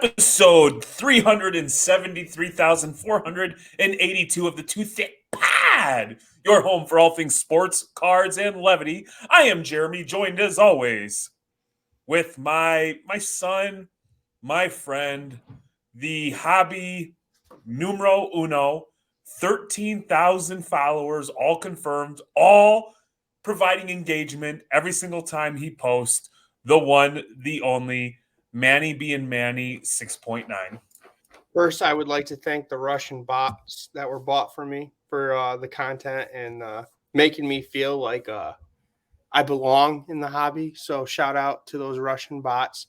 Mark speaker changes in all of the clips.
Speaker 1: Episode 373,482 of the 2Thicc Pod, your home for all things sports, cards, and levity. I am Jeremy, joined as always with my son, my friend, the hobby numero uno, 13,000 followers, all confirmed, all providing engagement every single time he posts. The one, the only, Manny being Manny 6.9.
Speaker 2: First, I would like to thank the Russian bots that were bought for me for the content and making me feel like I belong in the hobby. So shout out to those Russian bots.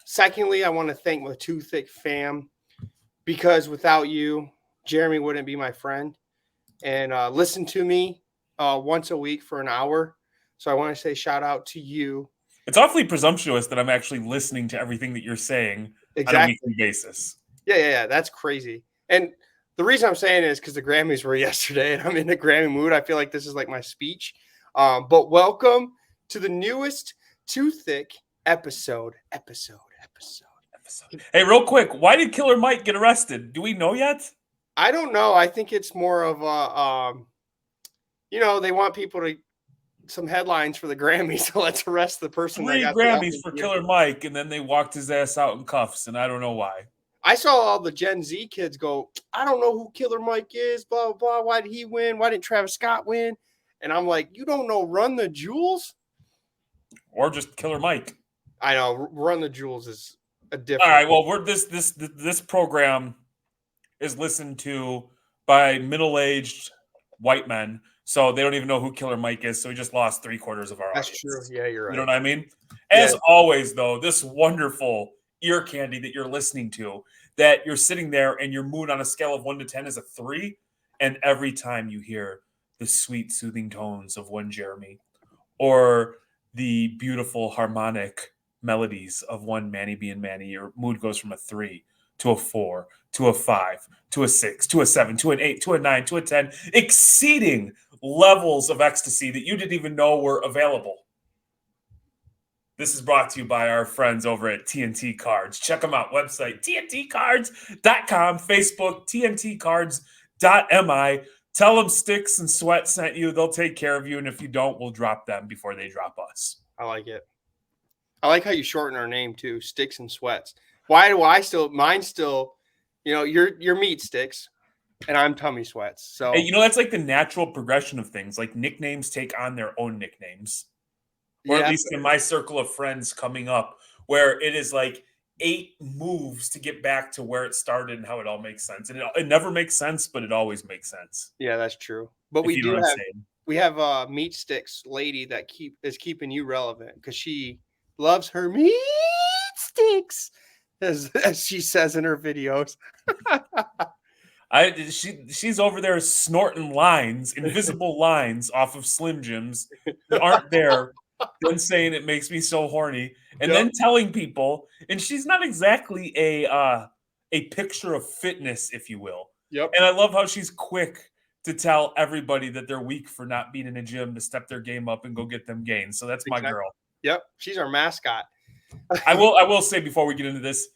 Speaker 2: Secondly, I want to thank the 2Thicc fam because without you, Jeremy wouldn't be my friend. And listen to me once a week for an hour. So I want to say shout out to you.
Speaker 1: It's awfully presumptuous that I'm actually listening to everything that you're saying on a weekly basis.
Speaker 2: Yeah. That's crazy. And the reason I'm saying it is because the Grammys were yesterday and I'm in the Grammy mood. I feel like this is like my speech. But welcome to the newest 2Thicc episode.
Speaker 1: Hey, real quick, why did Killer Mike get arrested? Do we know yet?
Speaker 2: I don't know. I think it's more of a, they want people to some headlines for the Grammys, so let's arrest the person.
Speaker 1: 3 Grammys for Killer Mike, and then they walked his ass out in cuffs, and I don't know why.
Speaker 2: I saw all the Gen Z kids go, I don't know who Killer Mike is, blah, blah, blah. Why did he win? Why didn't Travis Scott win? And I'm like, you don't know Run the Jewels?
Speaker 1: Or just Killer Mike.
Speaker 2: I know. Run the Jewels is a different.
Speaker 1: All right, well, this program is listened to by middle-aged white men, so they don't even know who Killer Mike is, so we just lost 3/4 of our audience.
Speaker 2: That's true. Yeah, you're right.
Speaker 1: You know what I mean? As always, though, this wonderful ear candy that you're listening to, that you're sitting there and your mood on a scale of 1 to 10 is a 3, and every time you hear the sweet, soothing tones of one Jeremy or the beautiful harmonic melodies of one Manny being Manny, your mood goes from a 3 to a 4 to a 5 to a 6 to a 7 to an 8 to a 9 to a 10, exceeding levels of ecstasy that you didn't even know were available. This is brought to you by our friends over at TNT Cards. Check them out. Website, tntcards.com. Facebook, tntcards.mi. Tell them Sticks and Sweat sent you. They'll take care of you. And if you don't, we'll drop them before they drop us.
Speaker 2: I like it. I like how you shorten our name, too. Sticks and Sweats. Why do I still, mine still, you're Meat Sticks and I'm Tummy Sweats. So,
Speaker 1: hey, that's like the natural progression of things. Like nicknames take on their own nicknames. Or at least in my circle of friends coming up, where it is like 8 moves to get back to where it started and how it all makes sense. And it never makes sense, but it always makes sense.
Speaker 2: Yeah, that's true. But we have a Meat Sticks lady that is keeping you relevant because she loves her meat sticks, as she says in her videos.
Speaker 1: She's over there snorting lines, invisible lines off of Slim Jims that aren't there. Then saying it makes me so horny, and then telling people, and she's not exactly a picture of fitness, if you will.
Speaker 2: Yep.
Speaker 1: And I love how she's quick to tell everybody that they're weak for not being in a gym to step their game up and go get them gains. So that's my girl.
Speaker 2: Yep, she's our mascot.
Speaker 1: I will say before we get into this,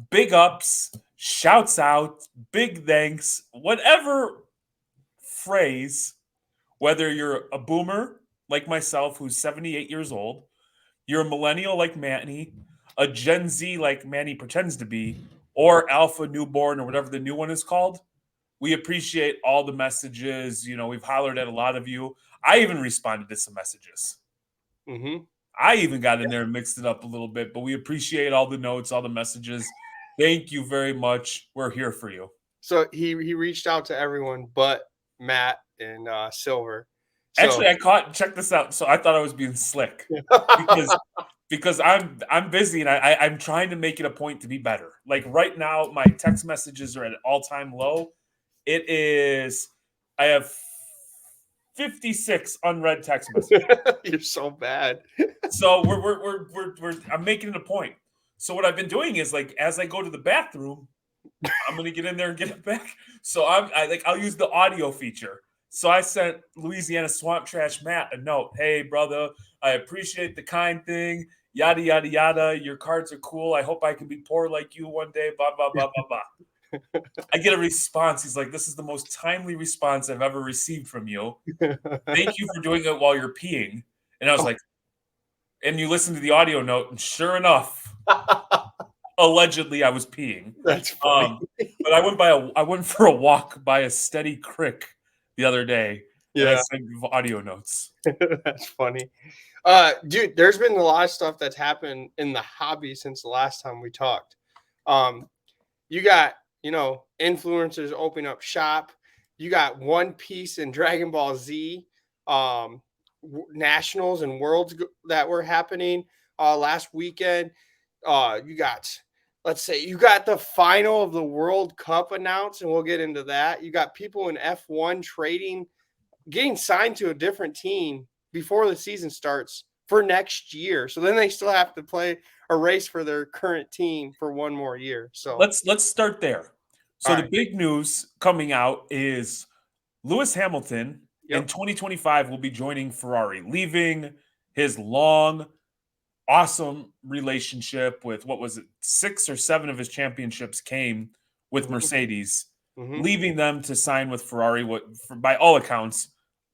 Speaker 1: big ups, shouts out, big thanks, whatever phrase, whether you're a boomer like myself, who's 78 years old, you're a millennial like Manny, a Gen Z like Manny pretends to be, or Alpha Newborn or whatever the new one is called. We appreciate all the messages. We've hollered at a lot of you. I even responded to some messages.
Speaker 2: Mm-hmm.
Speaker 1: I even got in there and mixed it up a little bit, but we appreciate all the notes, all the messages. Thank you very much. We're here for you.
Speaker 2: So he reached out to everyone but Matt and Silver. So,
Speaker 1: actually, check this out. So I thought I was being slick because I'm busy and I'm trying to make it a point to be better. Like right now, my text messages are at an all-time low. I have 56 unread text messages.
Speaker 2: You're so bad.
Speaker 1: So I'm making it a point. So what I've been doing is, like, as I go to the bathroom, I'm gonna get in there and get it back. So I'll use the audio feature. So I sent Louisiana Swamp Trash Matt a note. Hey, brother, I appreciate the kind thing. Yada yada yada. Your cards are cool. I hope I can be poor like you one day. Blah blah blah blah blah. I get a response. He's like, "This is the most timely response I've ever received from you. Thank you for doing it while you're peeing." And I was like, and you listen to the audio note, and sure enough, allegedly I was peeing.
Speaker 2: That's funny.
Speaker 1: But I went for a walk by a steady creek the other day, and I sent audio notes.
Speaker 2: That's funny. Dude, there's been a lot of stuff that's happened in the hobby since the last time we talked. You got, influencers opening up shop. You got One Piece and Dragon Ball Z nationals and worlds that were happening last weekend. You got, let's say, you got the final of the World Cup announced, and we'll get into that. You got people in F1 trading, getting signed to a different team before the season starts for next year. So then they still have to play a race for their current team for one more year. So
Speaker 1: let's start there. So the big news coming out is Lewis Hamilton in 2025 will be joining Ferrari, leaving his long, awesome relationship with, what was it, 6 or 7 of his championships came with Mercedes, leaving them to sign with Ferrari, by all accounts,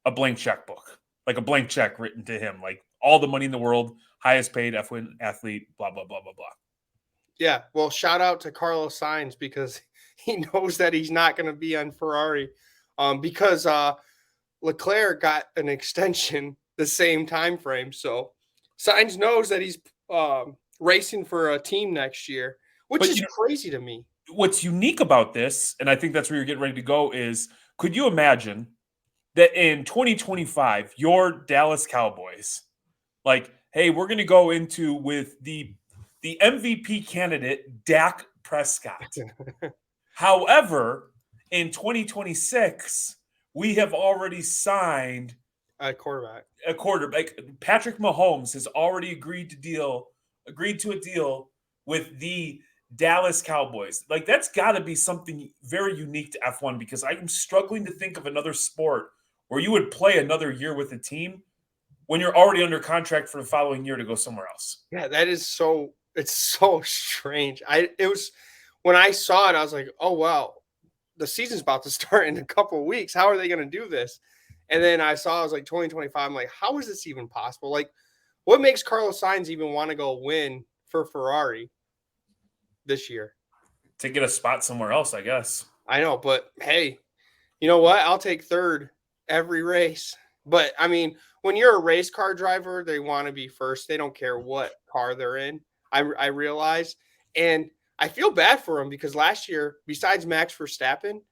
Speaker 1: a blank checkbook, like a blank check written to him, like all the money in the world, highest paid F1 athlete, blah, blah, blah, blah, blah.
Speaker 2: Yeah, well, shout out to Carlos Sainz because he knows that he's not going to be on Ferrari because Leclerc got an extension the same time frame. So Sainz knows that he's racing for a team next year, which is crazy to me.
Speaker 1: What's unique about this, and I think that's where you're getting ready to go, is could you imagine that in 2025, your Dallas Cowboys, like, hey, we're going to go into with the MVP candidate, Dak Prescott. However, in 2026, we have already signed
Speaker 2: a quarterback.
Speaker 1: Patrick Mahomes has already agreed to a deal with the Dallas Cowboys. Like, that's got to be something very unique to F1 because I'm struggling to think of another sport where you would play another year with a team when you're already under contract for the following year to go somewhere else.
Speaker 2: Yeah, it's so strange. It was when I saw it, I was like, oh wow, the season's about to start in a couple of weeks. How are they going to do this? And then I saw it was like 2025. I'm like, how is this even possible? Like, what makes Carlos Sainz even want to go win for Ferrari this year?
Speaker 1: To get a spot somewhere else, I guess.
Speaker 2: I know, but hey, you know what? I'll take third every race. But I mean, when you're a race car driver, they want to be first. They don't care what car they're in. I realize. And I feel bad for him because last year, besides Max Verstappen,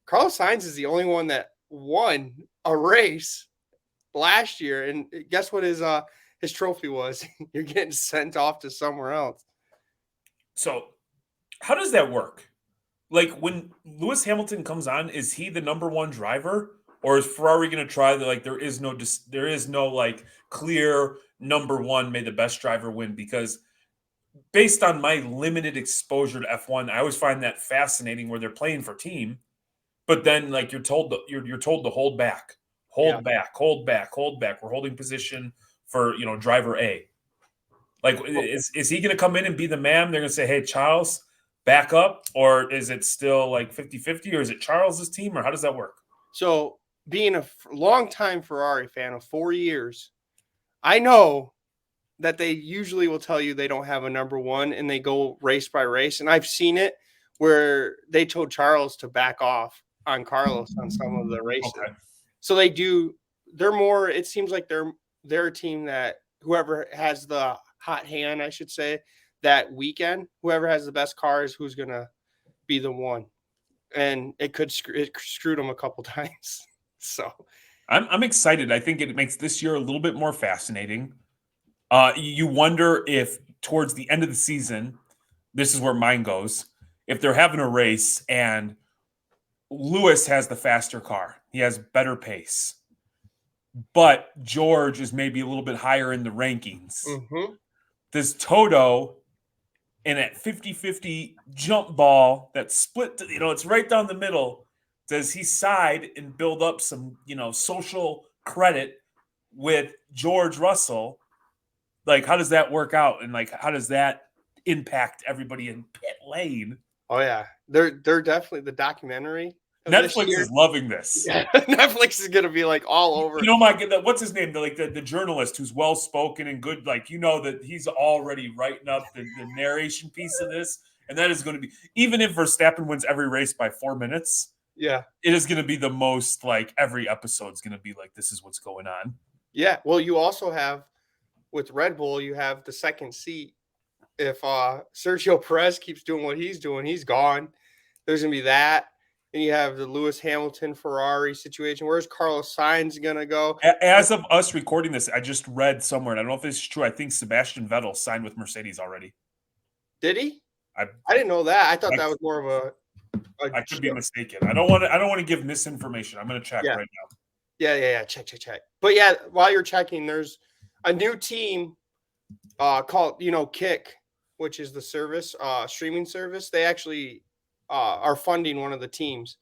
Speaker 2: Carlos Sainz is the only one that won a race last year. And guess what his trophy was? You're getting sent off to somewhere else.
Speaker 1: So how does that work? Like, when Lewis Hamilton comes on, is he the number one driver? Or is Ferrari going to try that? Like, there is no like clear number one, may the best driver win? Because based on my limited exposure to F1, I always find that fascinating where they're playing for team, but then like you're told to hold back. We're holding position for driver A. Like, is he going to come in and be the man? They're going to say, hey, Charles, back up, or is it still like 50-50, or is it Charles's team, or how does that work?
Speaker 2: So, being a long-time Ferrari fan of 4 years, I know that they usually will tell you they don't have a number one and they go race by race. And I've seen it where they told Charles to back off on Carlos on some of the races. Okay. So they do. They're more. It seems like they're a team that whoever has the hot hand, I should say, that weekend, whoever has the best car is who's going to be the one. And it screwed them a couple times. So
Speaker 1: I'm excited. I think it makes this year a little bit more fascinating. You wonder if towards the end of the season, this is where mine goes, if they're having a race and Lewis has the faster car, he has better pace, but George is maybe a little bit higher in the rankings. Mm-hmm. Does Toto and at 50-50 jump ball that split, it's right down the middle. Does he side and build up some, social credit with George Russell? Like, how does that work out? And like, how does that impact everybody in pit lane?
Speaker 2: Oh yeah, they're definitely the documentary.
Speaker 1: Netflix is loving this.
Speaker 2: Yeah, Netflix is gonna be like all over.
Speaker 1: What's his name? The journalist who's well spoken and good. Like, that he's already writing up the narration piece of this, and that is going to be, even if Verstappen wins every race by 4 minutes.
Speaker 2: Yeah,
Speaker 1: it is going to be the most, like, every episode's going to be like, this is what's going on.
Speaker 2: Yeah, well, you also have with Red Bull, you have the second seat. If Sergio Perez keeps doing what he's doing, he's gone. There's gonna be that. And you have the Lewis Hamilton Ferrari situation. Where's Carlos Sainz gonna go?
Speaker 1: As of us recording this, I just read somewhere, and I don't know if this is true. I think Sebastian Vettel signed with Mercedes already.
Speaker 2: Did he? I didn't know that. I thought that was more of a
Speaker 1: I could be mistaken. I don't want to give misinformation. I'm going to check right now.
Speaker 2: Yeah. Check. But yeah, while you're checking, there's a new team called Kick, which is the service, streaming service. They actually are funding one of the teams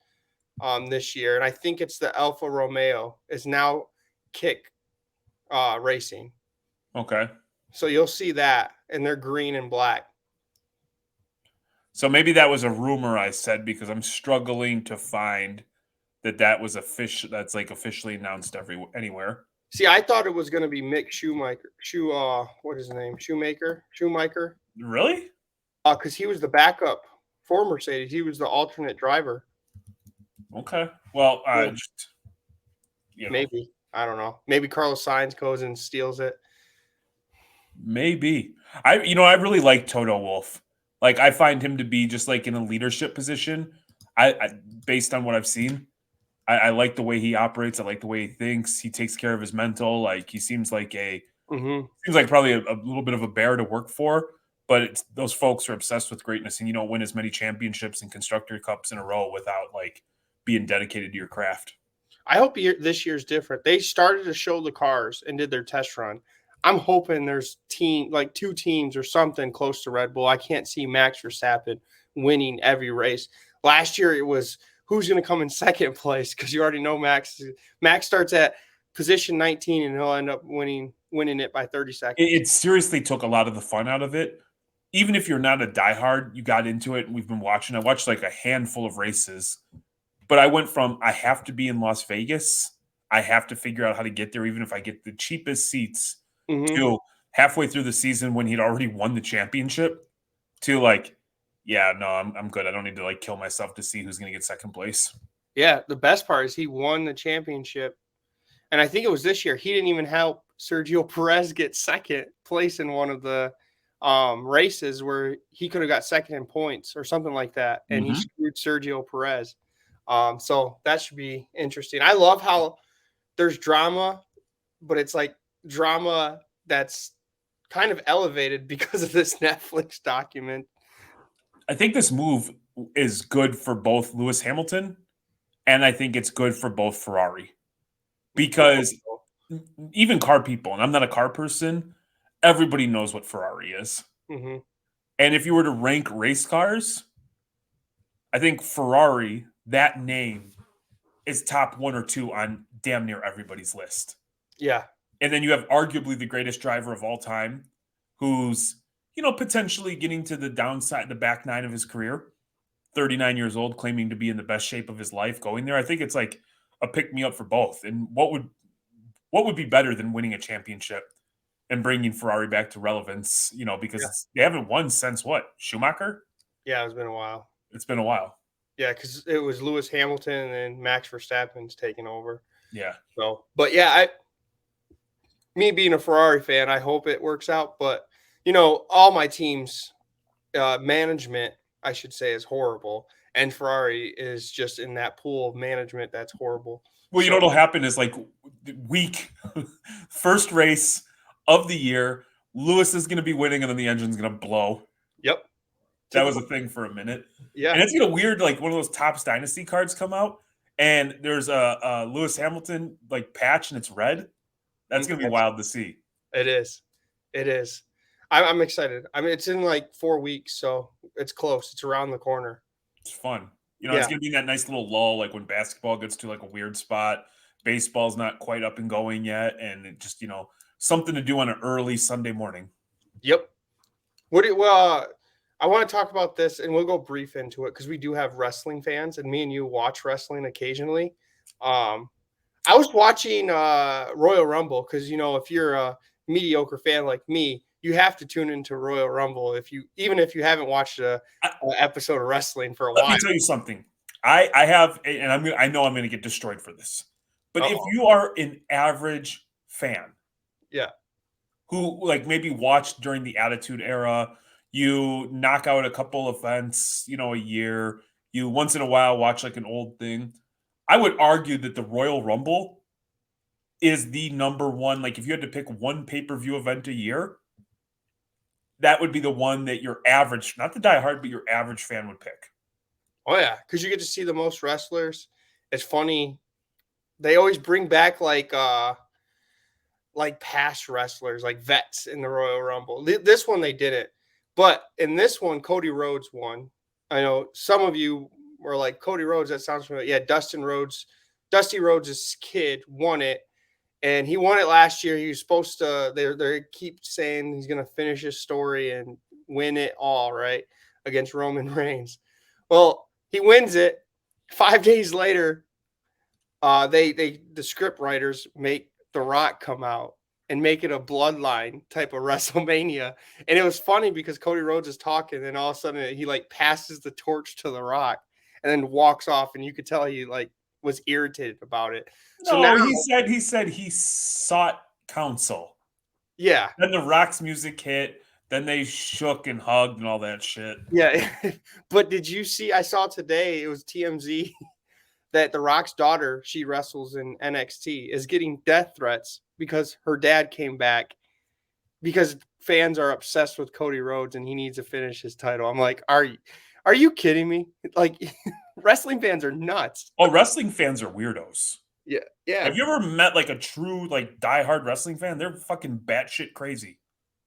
Speaker 2: this year, and I think it's the Alfa Romeo is now Kick Racing.
Speaker 1: Okay.
Speaker 2: So you'll see that, and they're green and black.
Speaker 1: So maybe that was a rumor I said, because I'm struggling to find that was that's like officially announced anywhere.
Speaker 2: See, I thought it was going to be Mick Schumacher. What is his name? Schumacher.
Speaker 1: Really?
Speaker 2: Because he was the backup for Mercedes. He was the alternate driver.
Speaker 1: Okay. Well,
Speaker 2: maybe, I don't know. Maybe Carlos Sainz goes and steals it.
Speaker 1: Maybe. I really like Toto Wolff. Like, I find him to be just like in a leadership position. I based on what I've seen, I like the way he operates. I like the way he thinks. He takes care of his mental. Like, he seems like probably a little bit of a bear to work for. But those folks are obsessed with greatness, and you don't win as many championships and constructor cups in a row without like being dedicated to your craft.
Speaker 2: I hope this year's different. They started to show the cars and did their test run. I'm hoping there's two teams or something close to Red Bull. I can't see Max Verstappen winning every race. Last year it was who's going to come in second place, because you already know Max starts at position 19 and he'll end up winning it by 30 seconds.
Speaker 1: It seriously took a lot of the fun out of it. Even if you're not a diehard, you got into it, and we've been watching. I watched like a handful of races, but I went from I have to be in Las Vegas, I have to figure out how to get there, even if I get the cheapest seats, to halfway through the season when he'd already won the championship, to like, yeah, no, I'm good. I don't need to like kill myself to see who's going to get second place.
Speaker 2: Yeah, the best part is he won the championship, and I think it was this year. He didn't even help Sergio Perez get second place in one of the races where he could have got second in points or something like that, and he screwed Sergio Perez. So that should be interesting. I love how there's drama, but it's like drama that's kind of elevated because of this Netflix document.
Speaker 1: I think this move is good for both Lewis Hamilton, and I think it's good for both Ferrari, because even car people, and I'm not a car person, everybody knows what Ferrari is.
Speaker 2: Mm-hmm.
Speaker 1: And if you were to rank race cars, I think Ferrari, that name, is top 1 or 2 on damn near everybody's list.
Speaker 2: Yeah.
Speaker 1: And then you have arguably the greatest driver of all time, who's, potentially getting to the downside, the back 9 of his career, 39 years old, claiming to be in the best shape of his life going there. I think it's like a pick-me-up for both. And what would be better than winning a championship and bringing Ferrari back to relevance, because they haven't won since what? Schumacher?
Speaker 2: Yeah, it's been a while.
Speaker 1: It's been a while.
Speaker 2: Yeah, because it was Lewis Hamilton and then Max Verstappen's taking over.
Speaker 1: Yeah.
Speaker 2: So, but yeah, me being a Ferrari fan, I hope it works out. But, all my teams' management, I should say, is horrible. And Ferrari is just in that pool of management that's horrible.
Speaker 1: Well, what'll happen is like first race of the year, Lewis is going to be winning, and then the engine's going to blow.
Speaker 2: Yep.
Speaker 1: That was a thing for a minute.
Speaker 2: Yeah.
Speaker 1: And it's going to weird, like one of those Topps Dynasty cards come out, and there's a Lewis Hamilton like patch, and it's red. That's going to be wild to see.
Speaker 2: It is. I'm excited. I mean, it's in like 4 weeks, so it's close. It's around the corner.
Speaker 1: It's fun. It's
Speaker 2: Yeah.
Speaker 1: gonna be that nice little lull, like when basketball gets to like a weird spot, baseball's not quite up and going yet, and it just something to do on an early Sunday morning.
Speaker 2: Yep. What do well, I want to talk about this, and we'll go brief into it because we do have wrestling fans, and me and you watch wrestling occasionally. Um, I was watching Royal Rumble because if you're a mediocre fan like me, you have to tune into Royal Rumble even if you haven't watched a episode of wrestling for a
Speaker 1: Let
Speaker 2: while.
Speaker 1: me tell you something. I have, and I know I'm going to get destroyed for this, but if
Speaker 2: Uh-oh.
Speaker 1: you are an average fan,
Speaker 2: Yeah.
Speaker 1: who like maybe watched during the Attitude Era, you knock out a couple events, a year, you once in a while watch like an old thing. I would argue that the Royal Rumble is the number one. Like, if you had to pick one pay-per-view event a year, that would be the one that your average, not the diehard, but your average fan would pick.
Speaker 2: Oh yeah, because you get to see the most wrestlers. It's funny. They always bring back like past wrestlers, like vets in the Royal Rumble. This one they didn't, but in this one, Cody Rhodes won. I know some of you were like, Cody Rhodes, that sounds familiar. Yeah, Dusty Rhodes' kid won it, and he won it last year. He was supposed to. They keep saying he's going to finish his story and win it all, right, against Roman Reigns. Well, he wins it. 5 days later, the script writers make The Rock come out and make it a bloodline type of WrestleMania. And it was funny because Cody Rhodes is talking, and all of a sudden he like passes the torch to The Rock and then walks off, and you could tell he like was irritated about it. So now,
Speaker 1: No, he said he sought counsel.
Speaker 2: yeah,
Speaker 1: Then the Rock's music hit. Then they shook and hugged and all that shit.
Speaker 2: yeah. But did you see? I saw today, it was TMZ, that The Rock's daughter, she wrestles in NXT, is getting death threats because her dad came back because fans are obsessed with Cody Rhodes and he needs to finish his title. I'm like, are you kidding me? Like, wrestling fans are nuts.
Speaker 1: Oh, wrestling fans are weirdos.
Speaker 2: Yeah, yeah.
Speaker 1: Have you ever met like a true like diehard wrestling fan? They're fucking batshit crazy.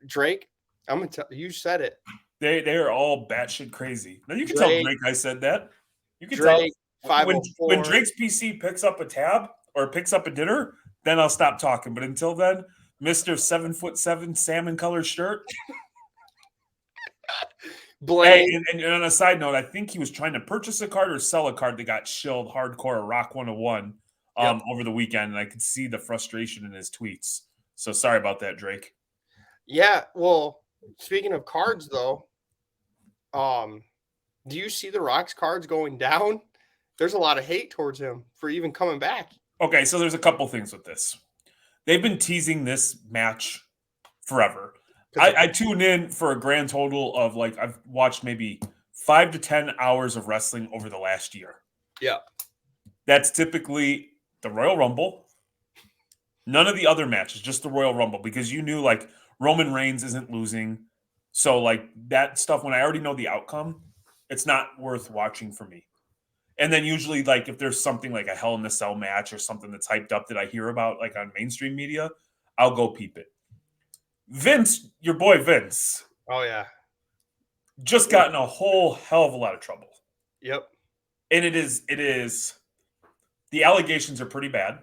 Speaker 2: Drake, I'm gonna tell you, said it.
Speaker 1: They are all batshit crazy. Now you can tell
Speaker 2: Drake,
Speaker 1: Drake I said that. You can
Speaker 2: Drake,
Speaker 1: tell when
Speaker 2: 504.
Speaker 1: Drake's PC picks up a tab or picks up a dinner, then I'll stop talking. But until then, Mr. 7'7" salmon colored shirt.
Speaker 2: Blaine.
Speaker 1: Hey, and on a side note, I think he was trying to purchase a card or sell a card that got shilled hardcore Rock 101 over the weekend, and I could see the frustration in his tweets. So sorry about that, Drake.
Speaker 2: Yeah, well, speaking of cards though, do you see the Rock's cards going down? There's a lot of hate towards him for even coming back.
Speaker 1: Okay, so there's a couple things with this. They've been teasing this match forever. I tuned in for a grand total of like I've watched maybe 5 to 10 hours of wrestling over the last year.
Speaker 2: Yeah.
Speaker 1: That's typically the Royal Rumble. None of the other matches, just the Royal Rumble, because you knew like Roman Reigns isn't losing. So like that stuff, when I already know the outcome, it's not worth watching for me. And then usually like if there's something like a Hell in a Cell match or something that's hyped up that I hear about like on mainstream media, I'll go peep it. Vince, your boy Vince.
Speaker 2: Oh yeah.
Speaker 1: Just got in a whole hell of a lot of trouble.
Speaker 2: Yep.
Speaker 1: And it is the allegations are pretty bad.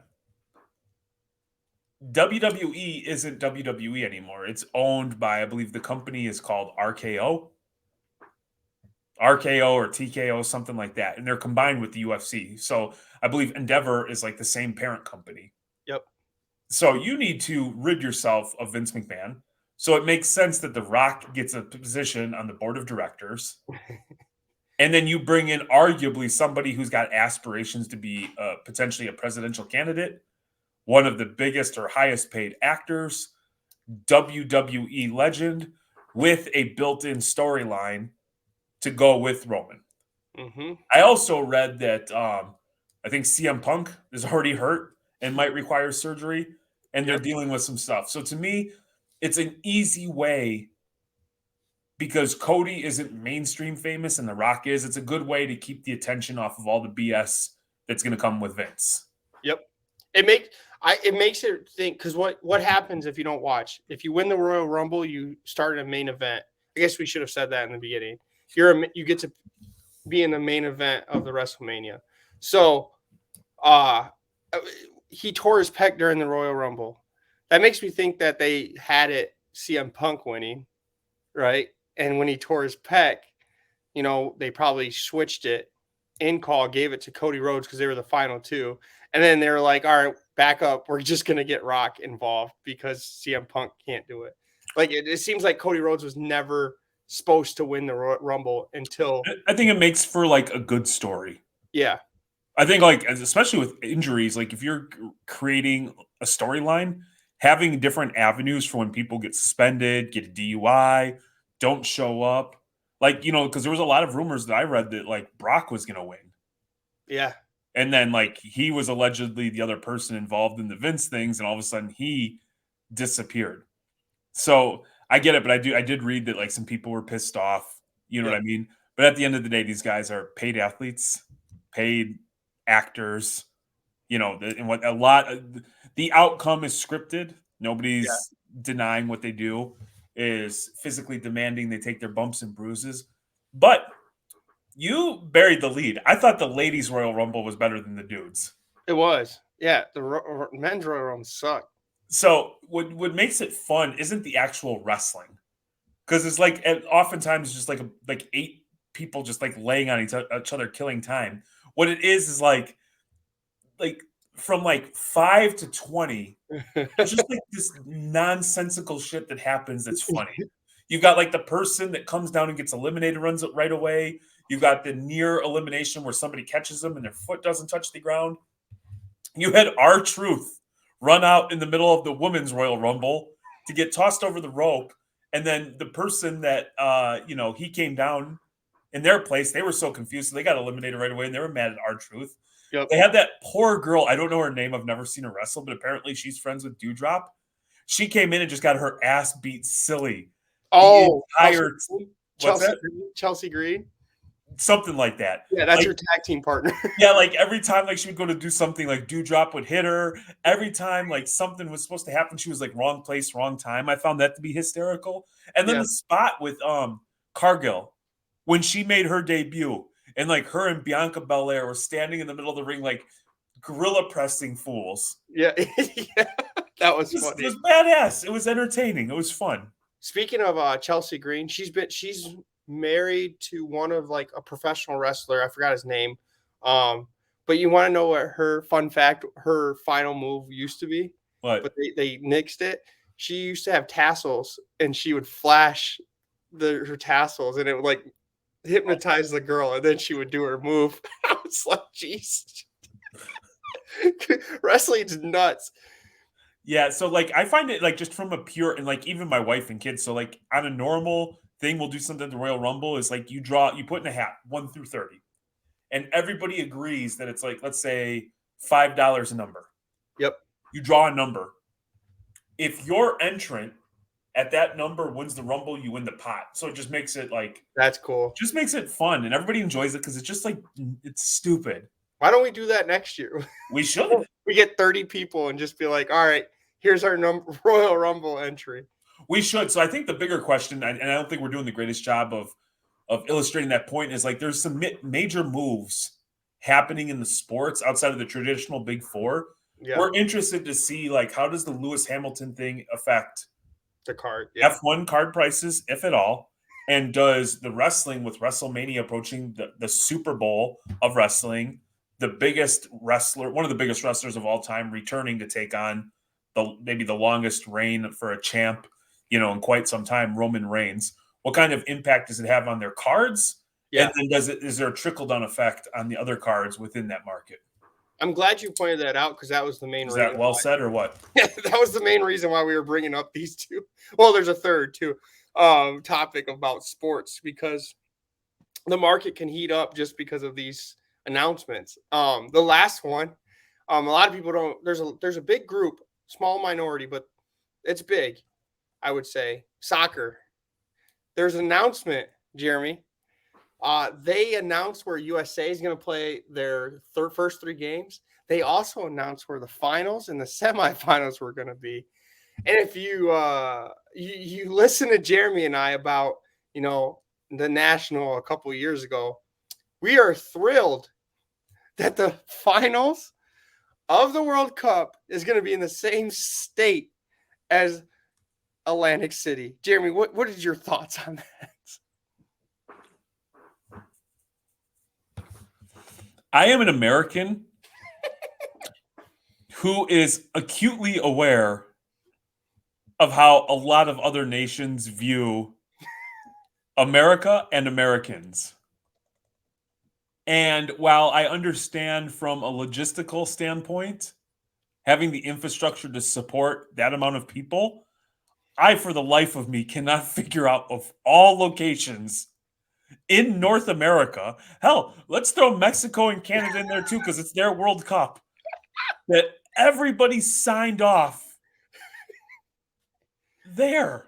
Speaker 1: WWE isn't WWE anymore. It's owned by, I believe the company is called RKO or TKO, something like that. And they're combined with the UFC. So I believe Endeavor is like the same parent company.
Speaker 2: Yep.
Speaker 1: So you need to rid yourself of Vince McMahon. So it makes sense that The Rock gets a position on the board of directors. And then you bring in arguably somebody who's got aspirations to be potentially a presidential candidate, one of the biggest or highest paid actors, WWE legend, with a built-in storyline to go with Roman.
Speaker 2: Mm-hmm.
Speaker 1: I also read that I think CM Punk is already hurt and might require surgery, and they're dealing with some stuff. So to me, it's an easy way because Cody isn't mainstream famous and The Rock is. It's a good way to keep the attention off of all the BS that's going to come with Vince.
Speaker 2: Yep. It makes it think, because what happens if you don't watch? If you win the Royal Rumble, you start a main event. I guess we should have said that in the beginning. You get to be in the main event of the WrestleMania. So he tore his pec during the Royal Rumble. That makes me think that they had it CM Punk winning, right? And when he tore his pec, they probably switched it in call, gave it to Cody Rhodes because they were the final two. And then they were like, all right, back up. We're just going to get Rock involved because CM Punk can't do it. Like, it seems like Cody Rhodes was never supposed to win the Rumble until.
Speaker 1: I think it makes for like a good story.
Speaker 2: Yeah.
Speaker 1: I think like, especially with injuries, like if you're creating a storyline, having different avenues for when people get suspended, get a DUI, don't show up. Like, because there was a lot of rumors that I read that like Brock was going to win.
Speaker 2: Yeah.
Speaker 1: And then like he was allegedly the other person involved in the Vince things, and all of a sudden he disappeared. So I get it, but I did read that like some people were pissed off. You know what I mean? But at the end of the day, these guys are paid athletes, paid actors. And what the outcome is scripted. Nobody's denying what they do is physically demanding. They take their bumps and bruises. But you buried the lead. I thought the ladies' Royal Rumble was better than the dudes.
Speaker 2: It was. Yeah, the men's Royal Rumble sucked.
Speaker 1: So what makes it fun isn't the actual wrestling, because it's like oftentimes just like 8 people just like laying on each other, killing time. What it is like from like 5 to 20, it's just like this nonsensical shit that happens that's funny. You've got like the person that comes down and gets eliminated, runs it right away. You've got the near elimination where somebody catches them and their foot doesn't touch the ground. You had R-Truth run out in the middle of the women's Royal Rumble to get tossed over the rope. And then the person that, he came down in their place, they were so confused. So they got eliminated right away and they were mad at R-Truth.
Speaker 2: Yep.
Speaker 1: They had that poor girl. I don't know her name. I've never seen her wrestle, but apparently she's friends with Dewdrop. She came in and just got her ass beat silly.
Speaker 2: Oh,
Speaker 1: Chelsea
Speaker 2: Green?
Speaker 1: Something like that.
Speaker 2: Yeah, that's your tag team partner.
Speaker 1: Yeah, like every time like she would go to do something, like Dewdrop would hit her. Every time like something was supposed to happen, she was like wrong place, wrong time. I found that to be hysterical. And then the spot with Cargill when she made her debut, and like her and Bianca Belair were standing in the middle of the ring like gorilla pressing fools.
Speaker 2: Yeah, that was funny.
Speaker 1: It was badass. It was entertaining. It was fun.
Speaker 2: Speaking of Chelsea Green, she's married to one of like a professional wrestler. I forgot his name. But you want to know what her fun fact, her final move used to be?
Speaker 1: What?
Speaker 2: But they nixed it. She used to have tassels, and she would flash her tassels, and it would like hypnotize the girl, and then she would do her move. I was like, jeez. Wrestling's nuts.
Speaker 1: Yeah, so like I find it like just from a pure, and like even my wife and kids, so like on a normal thing we'll do something at the Royal Rumble is like you put in a hat 1 through 30, and everybody agrees that it's like, let's say $5 a number.
Speaker 2: Yep.
Speaker 1: You draw a number. If your entrant at that number wins the Rumble, you win the pot. So it just makes it like,
Speaker 2: that's cool.
Speaker 1: Just makes it fun, and everybody enjoys it because it's just like, it's stupid.
Speaker 2: Why don't we do that next year?
Speaker 1: We should.
Speaker 2: We get 30 people and just be like, all right, here's our Royal Rumble entry.
Speaker 1: We should. So I think the bigger question, and I don't think we're doing the greatest job of illustrating that point, is like there's some major moves happening in the sports outside of the traditional Big Four. Yeah. We're interested to see like how does the Lewis Hamilton thing affect
Speaker 2: the card
Speaker 1: F1 card prices, if at all, and does the wrestling with WrestleMania approaching the Super Bowl of wrestling, the biggest wrestler, one of the biggest wrestlers of all time, returning to take on maybe the longest reign for a champ, in quite some time, Roman Reigns. What kind of impact does it have on their cards? Yeah. And then is there a trickle-down effect on the other cards within that market?
Speaker 2: I'm glad you pointed that out because that was the main reason.
Speaker 1: Is that well said or what?
Speaker 2: That was the main reason why we were bringing up these two. Well, there's a third too, topic about sports, because the market can heat up just because of these announcements. The last one, a lot of people don't. There's a big group, small minority, but it's big. I would say soccer. There's an announcement, Jeremy. They announced where USA is going to play their first 3 games. they also announced where the finals and the semifinals were going to be. And if you you listen to Jeremy and I about, the national a couple of years ago, we are thrilled that the finals of the World Cup is going to be in the same state as Atlantic City. Jeremy, what is your thoughts on that?
Speaker 1: I am an American who is acutely aware of how a lot of other nations view America and Americans. And while I understand from a logistical standpoint, having the infrastructure to support that amount of people, I, for the life of me, cannot figure out of all locations in North America. Hell, let's throw Mexico and Canada in there too, because it's their World Cup. That everybody signed off there.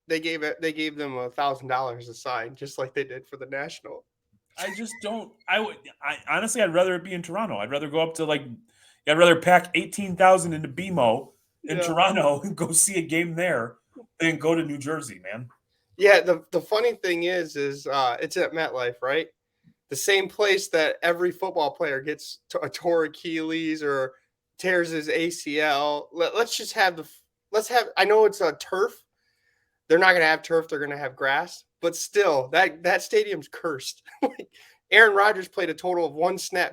Speaker 2: They gave them $1,000 to sign, just like they did for the national.
Speaker 1: I just don't. I honestly, I'd rather it be in Toronto. I'd rather go up to I'd rather pack 18,000 into BMO in Toronto and go see a game there than go to New Jersey, man.
Speaker 2: Yeah, the funny thing is it's at MetLife, right? The same place that every football player gets a torn Achilles or tears his ACL. Let's have. I know it's a turf. They're not going to have turf. They're going to have grass. But still, that stadium's cursed. Aaron Rodgers played a total of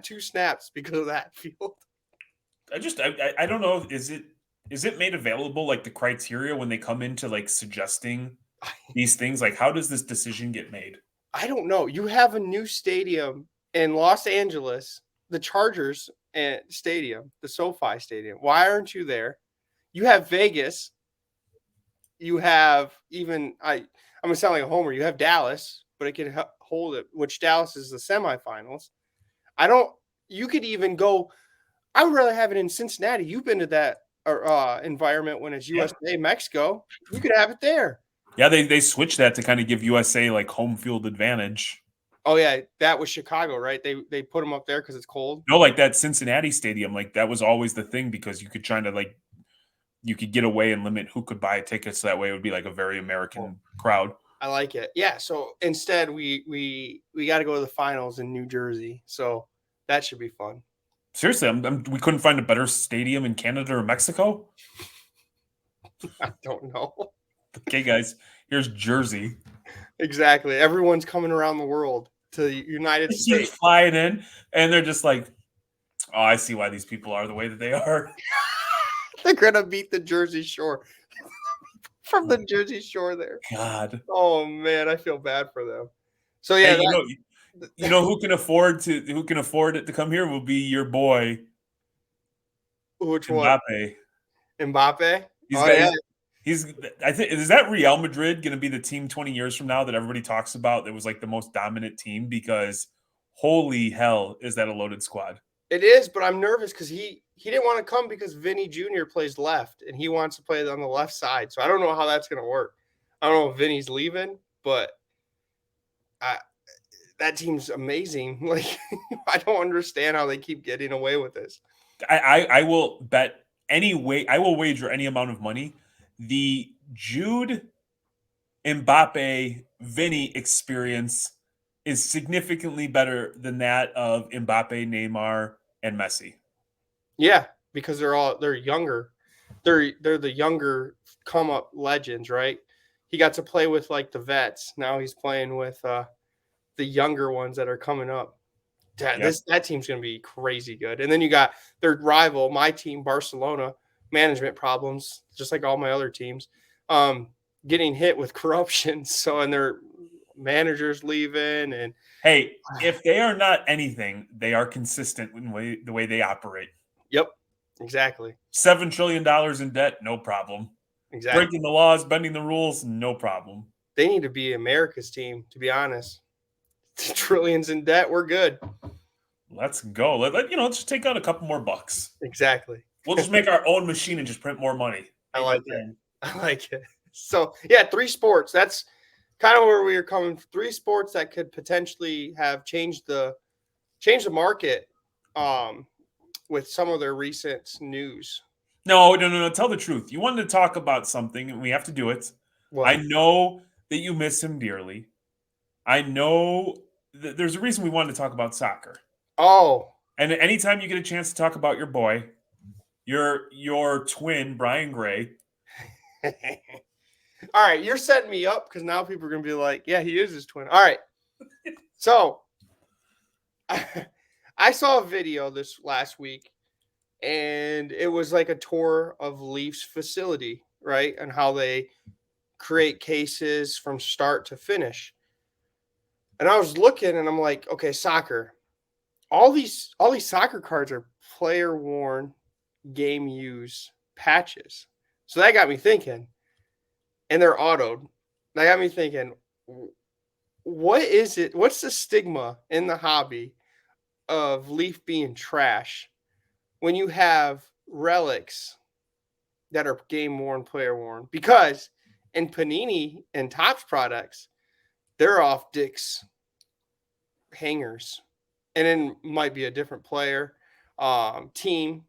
Speaker 2: 2 snaps because of that field.
Speaker 1: I don't know. Is it made available, like the criteria when they come into suggesting these things? Like, how does this decision get made?
Speaker 2: I don't know. You have a new stadium in Los Angeles, the Chargers stadium, the SoFi Stadium. Why aren't you there? You have Vegas. You have I'm going to sound like a homer. You have Dallas, but it can hold it, which Dallas is the semifinals. You could even go, I would rather have it in Cincinnati. You've been to that environment when it's USA, Mexico. You could have it there.
Speaker 1: Yeah, they switched that to kind of give USA home field advantage.
Speaker 2: Oh, yeah, that was Chicago, right? They put them up there because it's cold.
Speaker 1: No, that Cincinnati stadium, that was always the thing because you could try to you could get away and limit who could buy a ticket, so that way it would be a very American crowd.
Speaker 2: I like it. Yeah, so instead we got to go to the finals in New Jersey, so that should be fun.
Speaker 1: Seriously, we couldn't find a better stadium in Canada or Mexico?
Speaker 2: I don't know.
Speaker 1: Okay, guys, here's Jersey.
Speaker 2: Exactly. Everyone's coming around the world to the United States.
Speaker 1: Flying in, and they're just like, oh, I see why these people are the way that they are.
Speaker 2: They're going to beat the Jersey Shore. From the Jersey Shore there.
Speaker 1: God.
Speaker 2: Oh, man, I feel bad for them. So, yeah.
Speaker 1: Hey, who can afford it to come here will be your boy.
Speaker 2: Which
Speaker 1: Mbappe.
Speaker 2: one? Mbappe?
Speaker 1: I think, is that Real Madrid going to be the team 20 years from now that everybody talks about that was the most dominant team? Because holy hell, is that a loaded squad?
Speaker 2: It is, but I'm nervous because he didn't want to come because Vinny Jr. plays left and he wants to play on the left side. So I don't know how that's going to work. I don't know if Vinny's leaving, but that team's amazing. I don't understand how they keep getting away with this.
Speaker 1: I will bet I will wager any amount of money. The Jude, Mbappe, Vinny experience is significantly better than that of Mbappe, Neymar, and Messi.
Speaker 2: Yeah, because they're younger. They're the younger come up legends, right? He got to play with the vets. Now he's playing with the younger ones that are coming up. That team's going to be crazy good. And then you got their rival, my team, Barcelona, management problems, just like all my other teams, getting hit with corruption. So, and their managers leaving. And
Speaker 1: hey, if they are not anything, they are consistent in the way they operate.
Speaker 2: Yep, exactly.
Speaker 1: $7 trillion in debt, no problem.
Speaker 2: Exactly.
Speaker 1: Breaking the laws, bending the rules, no problem.
Speaker 2: They need to be America's team, to be honest. Trillions in debt, we're good.
Speaker 1: Let's go. Let's just take out a couple more bucks.
Speaker 2: Exactly.
Speaker 1: We'll just make our own machine and just print more money.
Speaker 2: I like it. So, yeah, 3 sports. That's kind of where we are coming. 3 sports that could potentially have changed the market with some of their recent news.
Speaker 1: No. Tell the truth. You wanted to talk about something, and we have to do it.
Speaker 2: What?
Speaker 1: I know that you miss him dearly. I know there's a reason we wanted to talk about soccer.
Speaker 2: Oh.
Speaker 1: And anytime you get a chance to talk about your boy, your twin, Brian Gray.
Speaker 2: All right, you're setting me up because now people are going to be like, yeah, he is his twin. All right. So I saw a video this last week, and it was like a tour of Leafs facility, right? And how they create cases from start to finish. And I was looking and I'm like, okay, soccer. All these soccer cards are player worn, game use patches. So that got me thinking. And they're autoed. That got me thinking, what is it? What's the stigma in the hobby of Leaf being trash when you have relics that are game worn, player worn? Because in Panini and Topps products, they're off Dick's hangers, and then might be a different player, team.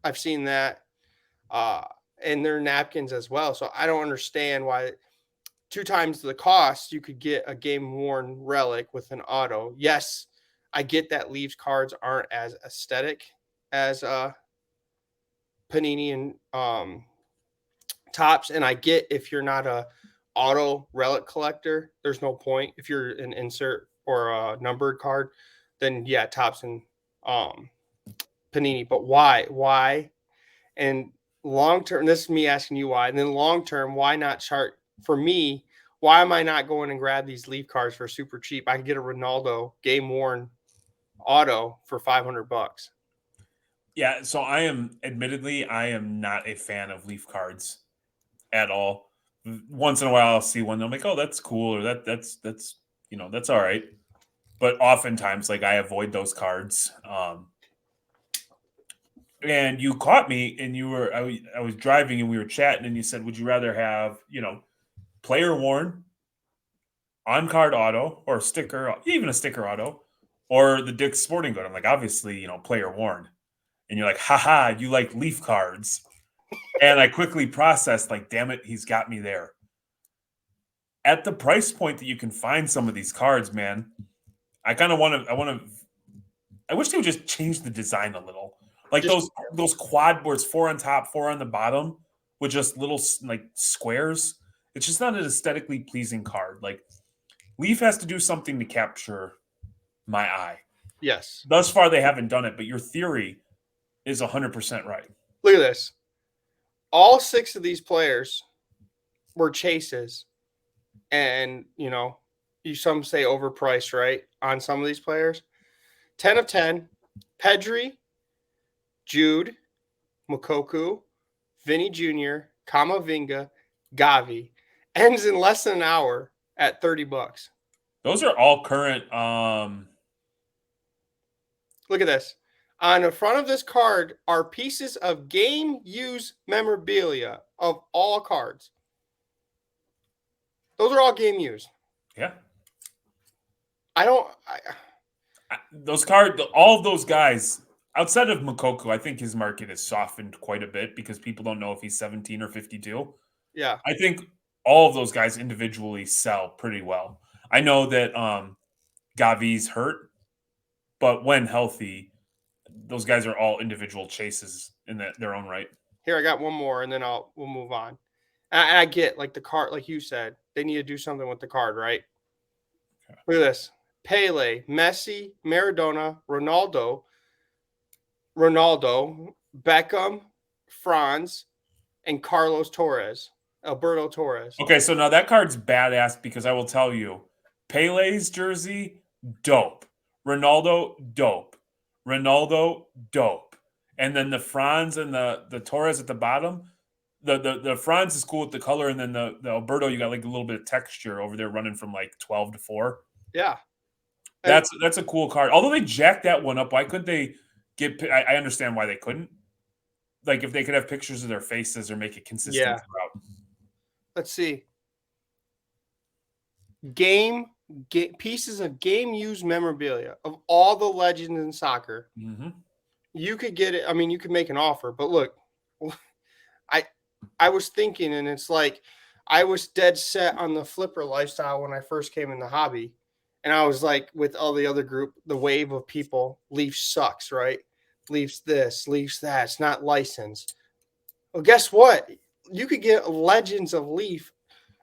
Speaker 2: I've seen that, and their napkins as well. So I don't understand why 2 times the cost you could get a game worn relic with an auto. Yes, I get that Leafs cards aren't as aesthetic as Panini and Topps, and I get if you're not a auto relic collector, there's no point. If you're an insert or a numbered card, then yeah, Topps and Panini. But why? And long term, this is me asking you why. And then long term, why not chart for me? Why am I not going and grab these Leaf cards for super cheap? I could get a Ronaldo game worn auto for $500.
Speaker 1: Yeah, so I am not a fan of Leaf cards at all. Once in a while I'll see one, I'm like, oh, that's cool, or that's that's all right. But oftentimes, like, I avoid those cards. And you caught me, and I was driving, and we were chatting, and you said, would you rather have player worn on card auto or sticker, even a sticker auto, or the Dick's Sporting Good? I'm like, obviously, player worn. And you're like, haha, you like Leaf cards. And I quickly processed, like, damn it, he's got me there. At the price point that you can find some of these cards, man, I wish they would just change the design a little. Like those quad boards, 4 on top, 4 on the bottom, with just little like squares. It's just not an aesthetically pleasing card. Like, Leaf has to do something to capture my eye.
Speaker 2: Yes.
Speaker 1: Thus far, they haven't done it, but your theory is 100% right.
Speaker 2: Look at this. All 6 of these players were chases, and some say overpriced, right? On some of these players, 10 of 10, Pedri, Jude, Mokoku, Vinny Jr., Kamavinga, Gavi, ends in less than an hour at $30.
Speaker 1: Those are all current.
Speaker 2: Look at this. On the front of this card are pieces of game use memorabilia of all cards. Those are all game used.
Speaker 1: Yeah.
Speaker 2: Those
Speaker 1: cards, all of those guys, outside of Mokoku, I think his market has softened quite a bit because people don't know if he's 17 or 52.
Speaker 2: Yeah.
Speaker 1: I think all of those guys individually sell pretty well. I know that Gavi's hurt, but when healthy, those guys are all individual chases in their own right.
Speaker 2: Here, I got one more, and then we'll move on. And I get, like, the card, like you said, they need to do something with the card, right? Okay. Look at this. Pele, Messi, Maradona, Ronaldo, Beckham, Franz, and Carlos Torres, Alberto Torres.
Speaker 1: Okay, so now that card's badass because I will tell you, Pele's jersey, dope. Ronaldo, dope. And then the Franz and the Torres at the bottom, the Franz is cool with the color, and then the Alberto, you got like a little bit of texture over there running from like 12 to 4.
Speaker 2: Yeah.
Speaker 1: That's a cool card. Although they jacked that one up, why couldn't they get? I understand why they couldn't. Like, if they could have pictures of their faces or make it consistent throughout.
Speaker 2: Let's see. Pieces of game used memorabilia of all the legends in soccer.
Speaker 1: Mm-hmm.
Speaker 2: you could get it. I mean, you could make an offer, but look, I I was thinking, and it's like I was dead set on the flipper lifestyle when I first came in the hobby. And I was like, with all the other group, the wave of people, Leaf sucks, right? Leafs this, Leafs that. It's not licensed. Well, guess what? You could get Legends of Leaf,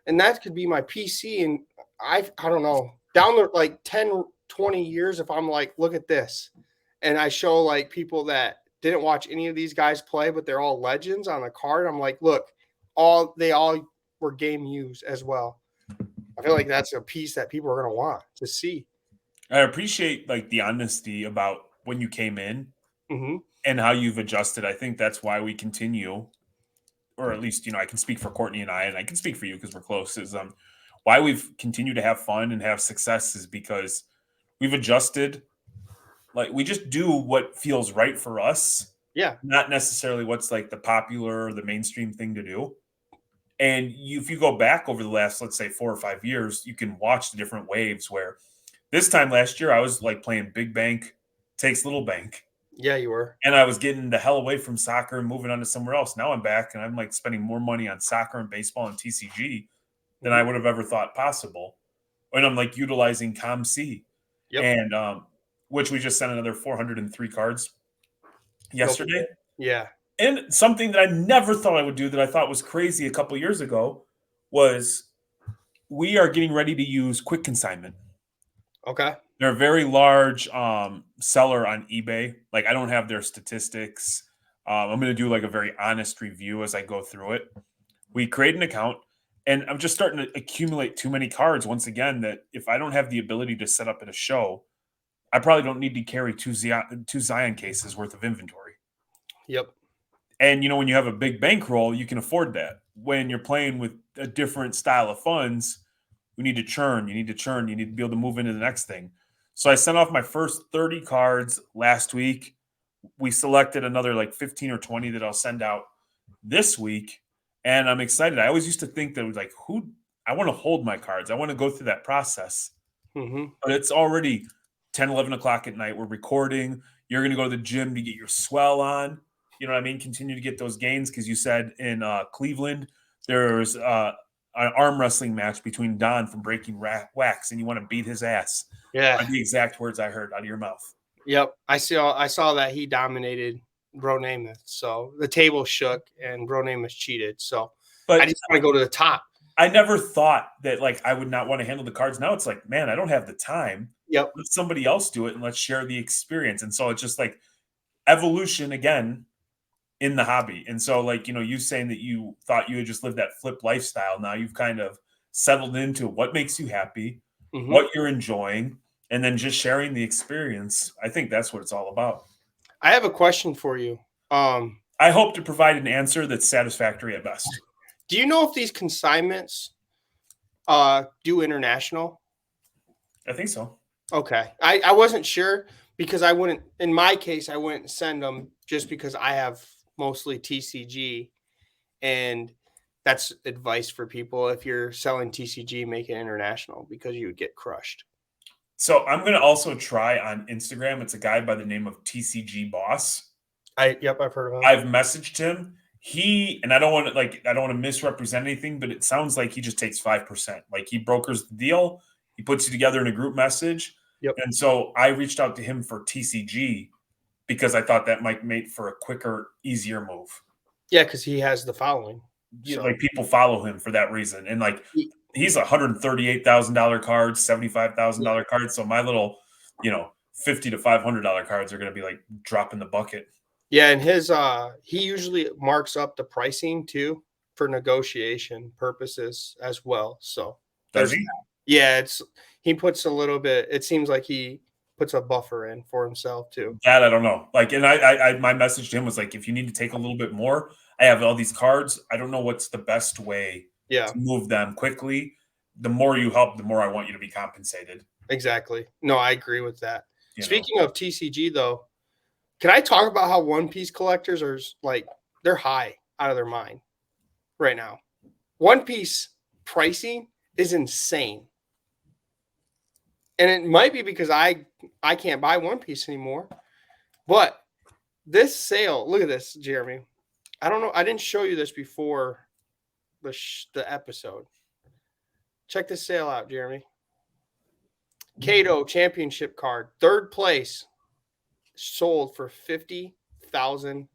Speaker 2: and that could be my PC. And I don't know, down the like 10, 20 years, if I'm like, look at this, and I show like people that didn't watch any of these guys play, but they're all legends on the card. I'm like, look, they all were game used as well. I feel like that's a piece that people are gonna want to see.
Speaker 1: I appreciate like the honesty about when you came in
Speaker 2: Mm-hmm.
Speaker 1: and how you've adjusted. I think that's why we continue, or at least I can speak for Courtney and I can speak for you because we're close. Is why we've continued to have fun and have success is because we've adjusted. Like we just do what feels right for us,
Speaker 2: Yeah.
Speaker 1: not necessarily what's like the popular or the mainstream thing to do. And if you go back over the last, let's say, 4 or 5 years, you can watch the different waves where this time last year I was like playing big bank takes little bank.
Speaker 2: Yeah, you were.
Speaker 1: And I was getting the hell away from soccer and moving on to somewhere else. Now I'm back and I'm like spending more money on soccer and baseball and TCG than I would have ever thought possible. And I'm like utilizing ComC.
Speaker 2: Yep.
Speaker 1: And which we just sent another 403 cards yesterday.
Speaker 2: Yeah.
Speaker 1: And something that I never thought I would do that I thought was crazy a couple years ago was we are getting ready to use quick consignment.
Speaker 2: Okay.
Speaker 1: They're a very large seller on eBay. Like I don't have their statistics. I'm going to do like a very honest review as I go through it. We create an account, and I'm just starting to accumulate too many cards once again. That if I don't have the ability to set up at a show, I probably don't need to carry two Zion cases worth of inventory.
Speaker 2: Yep.
Speaker 1: And when you have a big bankroll, you can afford that. When you're playing with a different style of funds, you need to churn. You need to be able to move into the next thing. So I sent off my first 30 cards last week. We selected another like 15 or 20 that I'll send out this week. And I'm excited. I always used to think that it was like, I want to hold my cards. I want to go through that process.
Speaker 2: Mm-hmm.
Speaker 1: But it's already 10, 11 o'clock at night. We're recording. You're going to go to the gym to get your swell on. You know what I mean? Continue to get those gains because you said in Cleveland there's an arm wrestling match between Don from Breaking Wax, and you want to beat his ass.
Speaker 2: Yeah.
Speaker 1: Are the exact words I heard out of your mouth.
Speaker 2: Yep. I saw that he dominated Bro Namath. So the table shook and Bro Namath cheated. So
Speaker 1: but
Speaker 2: I just want to go to the top.
Speaker 1: I never thought that like I would not want to handle the cards. Now it's like, man, I don't have the time.
Speaker 2: Yep.
Speaker 1: Let somebody else do it and let's share the experience. And so it's just like evolution again in the hobby. And so like, you saying that you thought you had just lived that flip lifestyle. Now you've kind of settled into what makes you happy, what you're enjoying, and then just sharing the experience. I think that's what it's all about.
Speaker 2: I have a question for you.
Speaker 1: I hope to provide an answer that's satisfactory at best.
Speaker 2: Do you know if these consignments do international?
Speaker 1: I think so.
Speaker 2: Okay. I wasn't sure because in my case, I wouldn't send them just because I have mostly TCG, and that's advice for people. If you're selling TCG, make it international because you would get crushed.
Speaker 1: So I'm going to also try on Instagram. It's a guy by the name of TCG Boss.
Speaker 2: I've heard of him.
Speaker 1: I've messaged him. I don't want to misrepresent anything, but it sounds like he just takes 5%. Like he brokers the deal. He puts you together in a group message.
Speaker 2: Yep.
Speaker 1: And so I reached out to him for TCG because I thought that might make for a quicker, easier move.
Speaker 2: Yeah, because he has the following.
Speaker 1: So. Like people follow him for that reason. And like he's $138,000 cards, $75,000 cards. So my little, $50 to $500 cards are going to be like dropping the bucket.
Speaker 2: Yeah, and his he usually marks up the pricing too for negotiation purposes as well. So
Speaker 1: does he?
Speaker 2: Yeah, he puts a little bit. It seems like he puts a buffer in for himself too.
Speaker 1: That I don't know. Like, and I my message to him was like, if you need to take a little bit more, I have all these cards. I don't know what's the best way to move them quickly. The more you help, the more I want you to be compensated.
Speaker 2: Exactly. No, I agree with that. Speaking of TCG though, can I talk about how One Piece collectors are like they're high out of their mind right now? One Piece pricing is insane. And it might be because I can't buy One Piece anymore. But This sale, look at this, Jeremy. I don't know. I didn't show you this before the episode. Check this sale out, Jeremy. Cato championship card, third place, sold for $50,000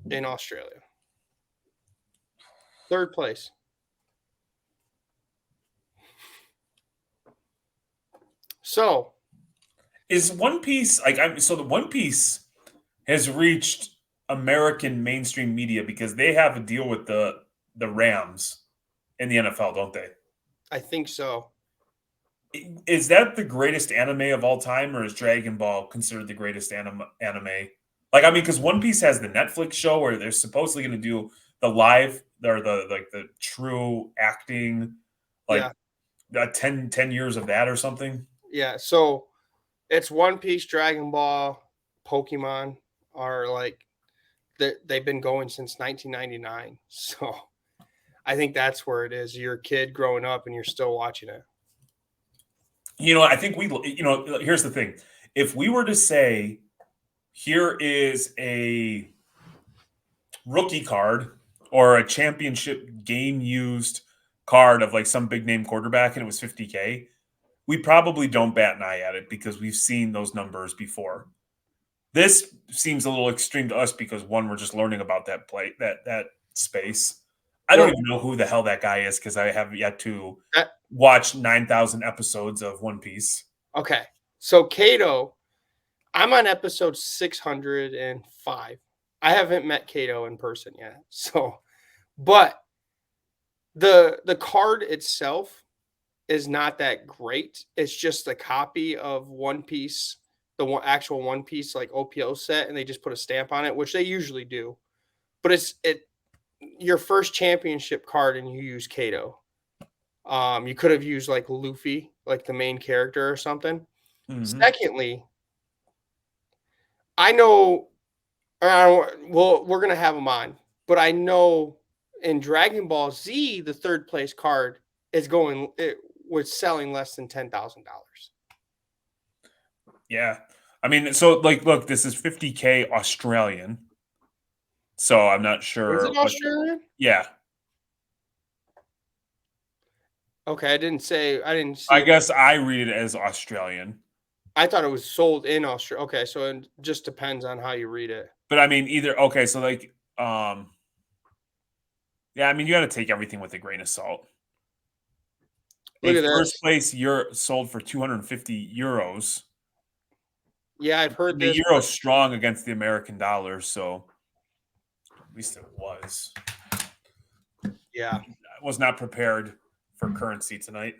Speaker 2: in Australia. Third place. So
Speaker 1: is One Piece so the One Piece has reached American mainstream media because they have a deal with the Rams in the NFL, don't they?
Speaker 2: I think so.
Speaker 1: Is that the greatest anime of all time, or is Dragon Ball considered the greatest anime? Like, I mean, because One Piece has the Netflix show where they're supposedly going to do the live or the true acting, like
Speaker 2: yeah.
Speaker 1: 10 years of that or something.
Speaker 2: Yeah. So it's One Piece, Dragon Ball, Pokemon are like they've been going since 1999. So I think that's where it is. You're a kid growing up and you're still watching it.
Speaker 1: I think here's the thing. If we were to say, here is a rookie card or a championship game used card of like some big name quarterback and it was 50K, we probably don't bat an eye at it because we've seen those numbers before. This seems a little extreme to us because one, we're just learning about that space. I don't even know who the hell that guy is because I have yet to watch 9,000 episodes of One Piece.
Speaker 2: Okay. So Cato, I'm on episode 605. I haven't met Cato in person yet. So, but the card itself is not that great. It's just a copy of One Piece, actual One Piece like OPO set, and they just put a stamp on it, which they usually do. But it's your first championship card, and you use Cato. You could have used like Luffy, like the main character or something. Mm-hmm. Secondly, I know, well, we're gonna have them on, but I know in Dragon Ball Z, the third place card it was selling less than $10,000.
Speaker 1: Yeah, I mean, so like, look, this is 50K Australian, so I'm not sure.
Speaker 2: Is it Australian?
Speaker 1: Yeah.
Speaker 2: Okay, I didn't see.
Speaker 1: I guess I read it as Australian.
Speaker 2: I thought it was sold in Australia. Okay, so it just depends on how you read it.
Speaker 1: But I mean, okay, so like, yeah, I mean, you got to take everything with a grain of salt.
Speaker 2: Look at
Speaker 1: first place, you're sold for 250 euros.
Speaker 2: Yeah, I've heard
Speaker 1: the euro strong against the American dollar, so at least it was.
Speaker 2: Yeah,
Speaker 1: I was not prepared for currency tonight.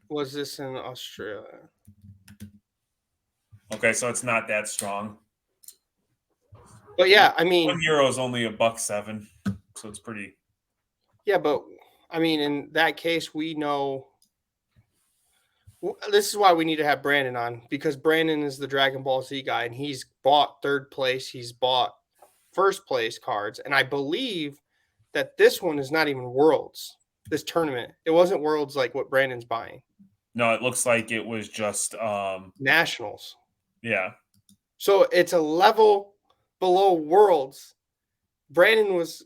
Speaker 2: Was this in Australia?
Speaker 1: Okay, so it's not that strong.
Speaker 2: But yeah, I mean,
Speaker 1: €1 is only $1.07, so it's pretty.
Speaker 2: Yeah, but I mean, in that case, we know. This is why we need to have Brandon on, because Brandon is the Dragon Ball Z guy, and he's bought third place. He's bought first place cards, and I believe that this one is not even Worlds. This tournament, it wasn't Worlds like what Brandon's buying.
Speaker 1: No, it looks like it was just
Speaker 2: Nationals.
Speaker 1: Yeah.
Speaker 2: So it's a level below Worlds. Brandon was,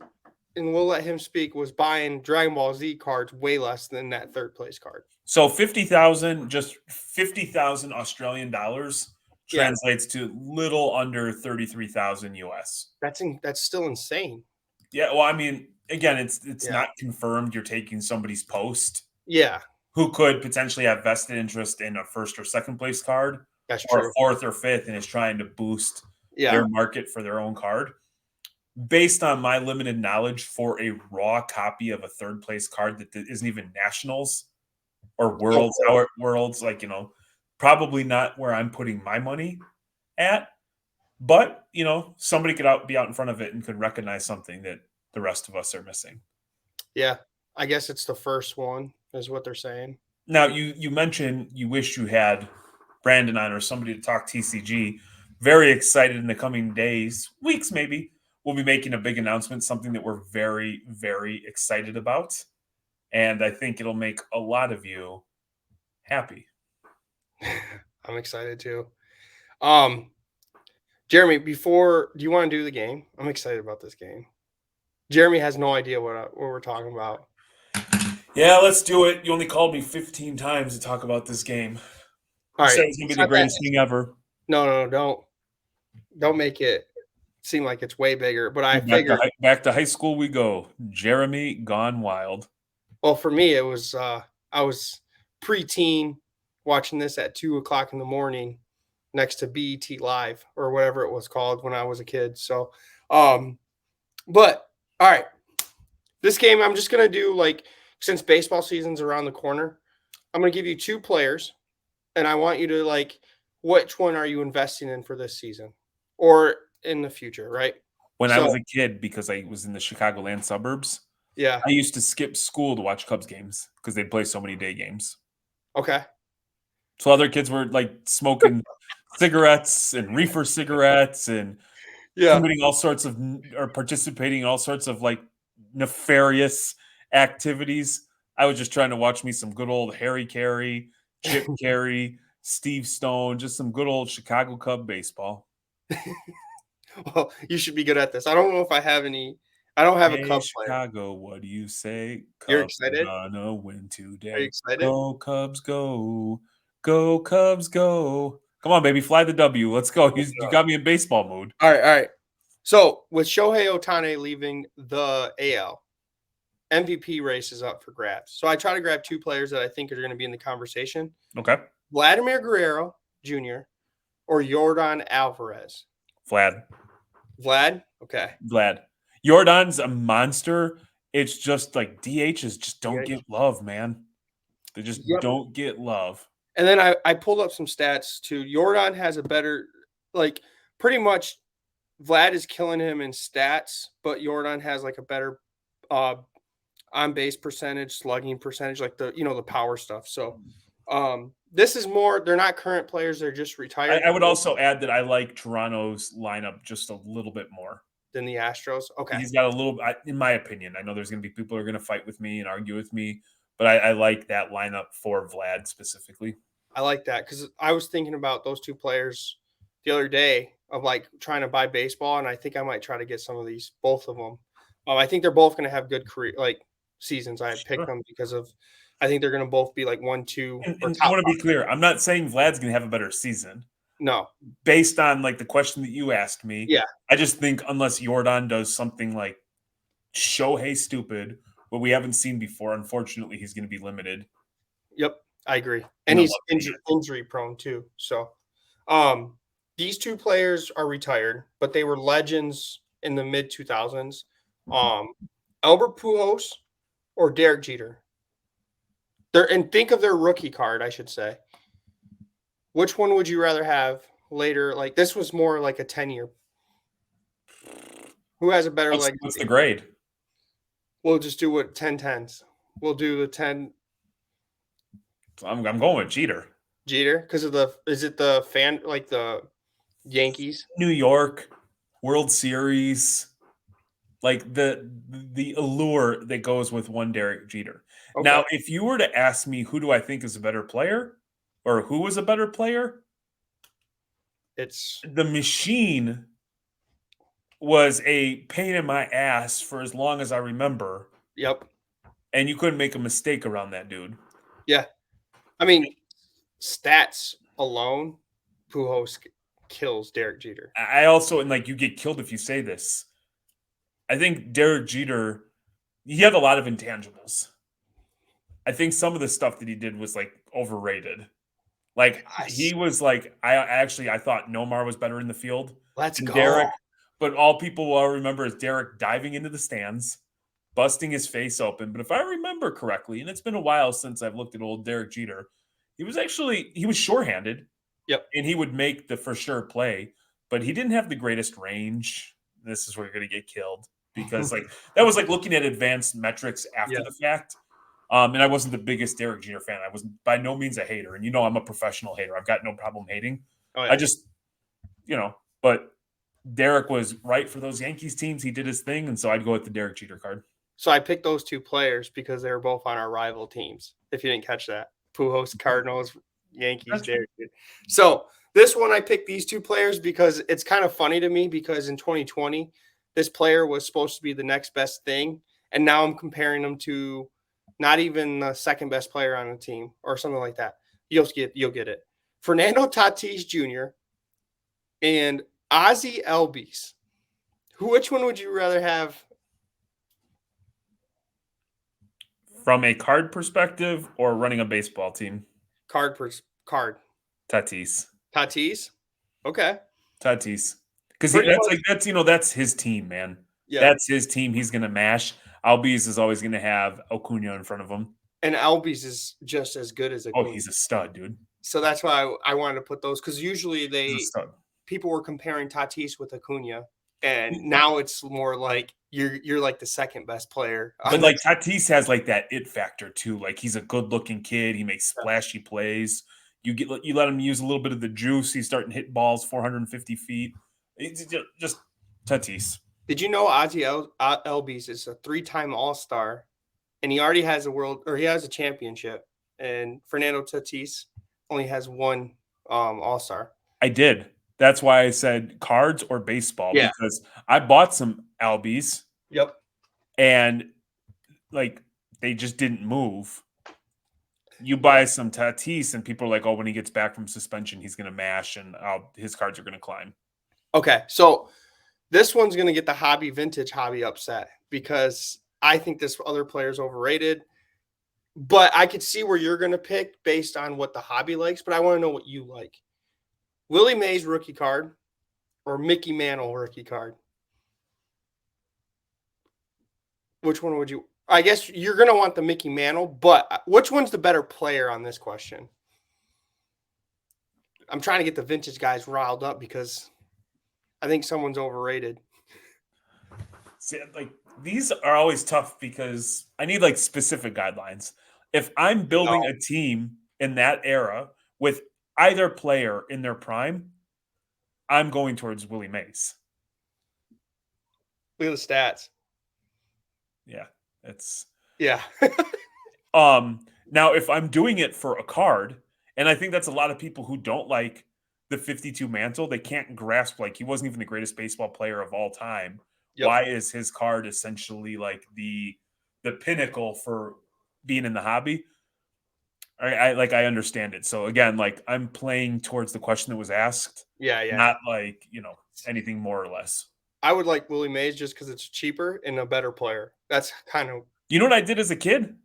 Speaker 2: and we'll let him speak, was buying Dragon Ball Z cards way less than that third place card.
Speaker 1: So 50,000, just 50,000 Australian dollars translates to little under 33,000 US.
Speaker 2: That's still insane.
Speaker 1: Yeah, well, I mean, again, it's not confirmed you're taking somebody's post.
Speaker 2: Yeah.
Speaker 1: Who could potentially have vested interest in a first or second place card.
Speaker 2: That's
Speaker 1: or
Speaker 2: true.
Speaker 1: A fourth or fifth, and is trying to boost their market for their own card. Based on my limited knowledge, for a raw copy of a third place card that isn't even nationals or worlds, like, probably not where I'm putting my money at. But, somebody could be out in front of it and could recognize something that the rest of us are missing.
Speaker 2: Yeah, I guess it's the first one is what they're saying.
Speaker 1: Now, you mentioned you wish you had Brandon on or somebody to talk TCG. Very excited in the coming days, weeks maybe. We'll be making a big announcement, something that we're very, very excited about. And I think it'll make a lot of you happy.
Speaker 2: I'm excited too. Jeremy, do you want to do the game? I'm excited about this game. Jeremy has no idea what we're talking about.
Speaker 1: Yeah, let's do it. You only called me 15 times to talk about this game.
Speaker 2: All
Speaker 1: You
Speaker 2: right.
Speaker 1: said it's going to be the greatest thing ever.
Speaker 2: No, don't make it seem like it's way bigger. But I
Speaker 1: Back
Speaker 2: figured,
Speaker 1: back to high school we go. Jeremy gone wild.
Speaker 2: well, for me, it was I was preteen watching this at 2:00 in the morning next to BET Live or whatever it was called when I was a kid. So, but all right, this game I'm just gonna do like since baseball season's around the corner, I'm gonna give you two players, and I want you to like which one are you investing in for this season or in the future, right?
Speaker 1: When I
Speaker 2: So
Speaker 1: was a kid, because I was in the Chicagoland suburbs,
Speaker 2: yeah,
Speaker 1: I used to skip school to watch Cubs games because they'd play so many day games.
Speaker 2: okay,
Speaker 1: So other kids were like smoking cigarettes and reefer cigarettes and
Speaker 2: yeah.
Speaker 1: committing all sorts of or participating in all sorts of like nefarious activities. I was just trying to watch me some good old Harry Carey, Chip Carey, Steve Stone, just some good old Chicago Cub baseball.
Speaker 2: Well, you should be good at this. I don't know if I have any. I don't have a
Speaker 1: Hey
Speaker 2: Cub player.
Speaker 1: Chicago, what do you say?
Speaker 2: You're
Speaker 1: Cubs
Speaker 2: excited?
Speaker 1: are gonna win
Speaker 2: Are you
Speaker 1: today.
Speaker 2: excited?
Speaker 1: Go Cubs, go! Go Cubs, go! Come on, baby, fly the W. Let's go. You got me in baseball mood.
Speaker 2: All right. So with Shohei Ohtani leaving the AL, MVP race is up for grabs. So I try to grab two players that I think are going to be in the conversation:
Speaker 1: Okay,
Speaker 2: Vladimir Guerrero Jr. or Yordan Alvarez.
Speaker 1: Vlad.
Speaker 2: Vlad, okay.
Speaker 1: Vlad. Jordan's a monster. It's just like DHs just don't
Speaker 2: DH.
Speaker 1: get love, man. They just
Speaker 2: Yep.
Speaker 1: don't get love.
Speaker 2: And then I pulled up some stats too. Yordan has a better, like pretty much Vlad is killing him in stats, but Yordan has like a better on base percentage, slugging percentage, like the power stuff. So this is more, they're not current players, they're just retired.
Speaker 1: I would also add that I like Toronto's lineup just a little bit more
Speaker 2: Than the Astros. Okay.
Speaker 1: he's got a little, in my opinion, I know there's going to be people who are going to fight with me and argue with me, but I like that lineup for Vlad specifically.
Speaker 2: I like that because I was thinking about those two players the other day of like trying to buy baseball, and I think I might try to get both of them. I think they're both going to have good career seasons. I picked them because of I think they're going to both be like 1-2 or
Speaker 1: And
Speaker 2: top
Speaker 1: I want to be
Speaker 2: five.
Speaker 1: clear. I'm not saying Vlad's going to have a better season.
Speaker 2: No.
Speaker 1: Based on like the question that you asked me,
Speaker 2: Yeah.
Speaker 1: I just think unless Jordan does something like Shohei stupid, what we haven't seen before, unfortunately, he's going to be limited.
Speaker 2: Yep, I agree. And he's injury prone too. So these two players are retired, but they were legends in the mid 2000s. Albert Pujols or Derek Jeter. And think of their rookie card, I should say. Which one would you rather have later? Like this was more like a 10-year. Who has a better legacy?
Speaker 1: What's the grade?
Speaker 2: We'll just do what 10-10s. We'll do the 10.
Speaker 1: I'm going with Jeter.
Speaker 2: Jeter, because of is it the fan like the Yankees?
Speaker 1: New York, World Series, like the allure that goes with one Derek Jeter. Okay. Now, if you were to ask me who do I think is a better player or who was a better player,
Speaker 2: it's
Speaker 1: the machine was a pain in my ass for as long as I remember.
Speaker 2: Yep.
Speaker 1: And you couldn't make a mistake around that dude.
Speaker 2: Yeah. I mean, stats alone, Pujols kills Derek Jeter.
Speaker 1: I also, and like you get killed if you say this. I think Derek Jeter, he had a lot of intangibles. I think some of the stuff that he did was like overrated. Like he was like, I thought Nomar was better in the field.
Speaker 2: Let's go.
Speaker 1: Derek, but all people will remember is Derek diving into the stands, busting his face open. But if I remember correctly, and it's been a while since I've looked at old Derek Jeter, he was shorthanded.
Speaker 2: Yep.
Speaker 1: And he would make the for sure play, but he didn't have the greatest range. This is where you're going to get killed because like that was like looking at advanced metrics after the fact. And I wasn't the biggest Derek Jeter fan. I was by no means a hater. And I'm a professional hater. I've got no problem hating. Oh, yeah. I just, but Derek was right for those Yankees teams. He did his thing. And so I'd go with the Derek Jeter card.
Speaker 2: So I picked those two players because they were both on our rival teams. If you didn't catch that, Pujols, Cardinals, Yankees, Derek Jeter. So This one, I picked these two players because it's kind of funny to me because in 2020, this player was supposed to be the next best thing. And now I'm comparing them to not even the second best player on the team or something like that. You'll get it. Fernando Tatis Jr. and Ozzie Albies. Which one would you rather have?
Speaker 1: From a card perspective or running a baseball team?
Speaker 2: Card.
Speaker 1: Tatis.
Speaker 2: Tatis? Okay.
Speaker 1: Tatis. Because
Speaker 2: Pretty much.
Speaker 1: that's his team, man.
Speaker 2: Yeah.
Speaker 1: That's his team. He's gonna mash. Albies is always gonna have Acuna in front of him.
Speaker 2: And Albies is just as good as Acuna.
Speaker 1: Oh, he's a stud, dude.
Speaker 2: So that's why I wanted to put those because usually people were comparing Tatis with Acuna, and now it's more like you're like the second best player.
Speaker 1: But like Tatis has like that it factor too. Like he's a good looking kid. He makes splashy plays. You let him use a little bit of the juice. He's starting to hit balls 450 feet. It's just Tatis.
Speaker 2: Did you know Ozzie Albies is a 3-time All-Star, and he already has a championship, and Fernando Tatis only has one All-Star.
Speaker 1: I did. That's why I said cards or baseball because I bought some Albies.
Speaker 2: Yep.
Speaker 1: And like they just didn't move. You buy some Tatis, and people are like, "Oh, when he gets back from suspension, he's going to mash, and his cards are going to climb."
Speaker 2: Okay, so this one's going to get the vintage hobby upset because I think this other player is overrated. But I could see where you're going to pick based on what the hobby likes. But I want to know what you like: Willie Mays rookie card or Mickey Mantle rookie card. Which one would you? I guess you're going to want the Mickey Mantle, but which one's the better player on this question? I'm trying to get the vintage guys riled up because I think someone's overrated.
Speaker 1: See, like these are always tough because I need like specific guidelines. If I'm building a team in that era with either player in their prime, I'm going towards Willie Mays.
Speaker 2: Look at the stats.
Speaker 1: Yeah, it's now if I'm doing it for a card, and I think that's a lot of people who don't like the 52 mantle, they can't grasp like he wasn't even the greatest baseball player of all time. Yep. Why is his card essentially like the pinnacle for being in the hobby? I understand it. So again, like I'm playing towards the question that was asked.
Speaker 2: Yeah.
Speaker 1: Not like, anything more or less.
Speaker 2: I would like Willie Mays just because it's cheaper and a better player. That's kind of.
Speaker 1: You know what I did as a kid?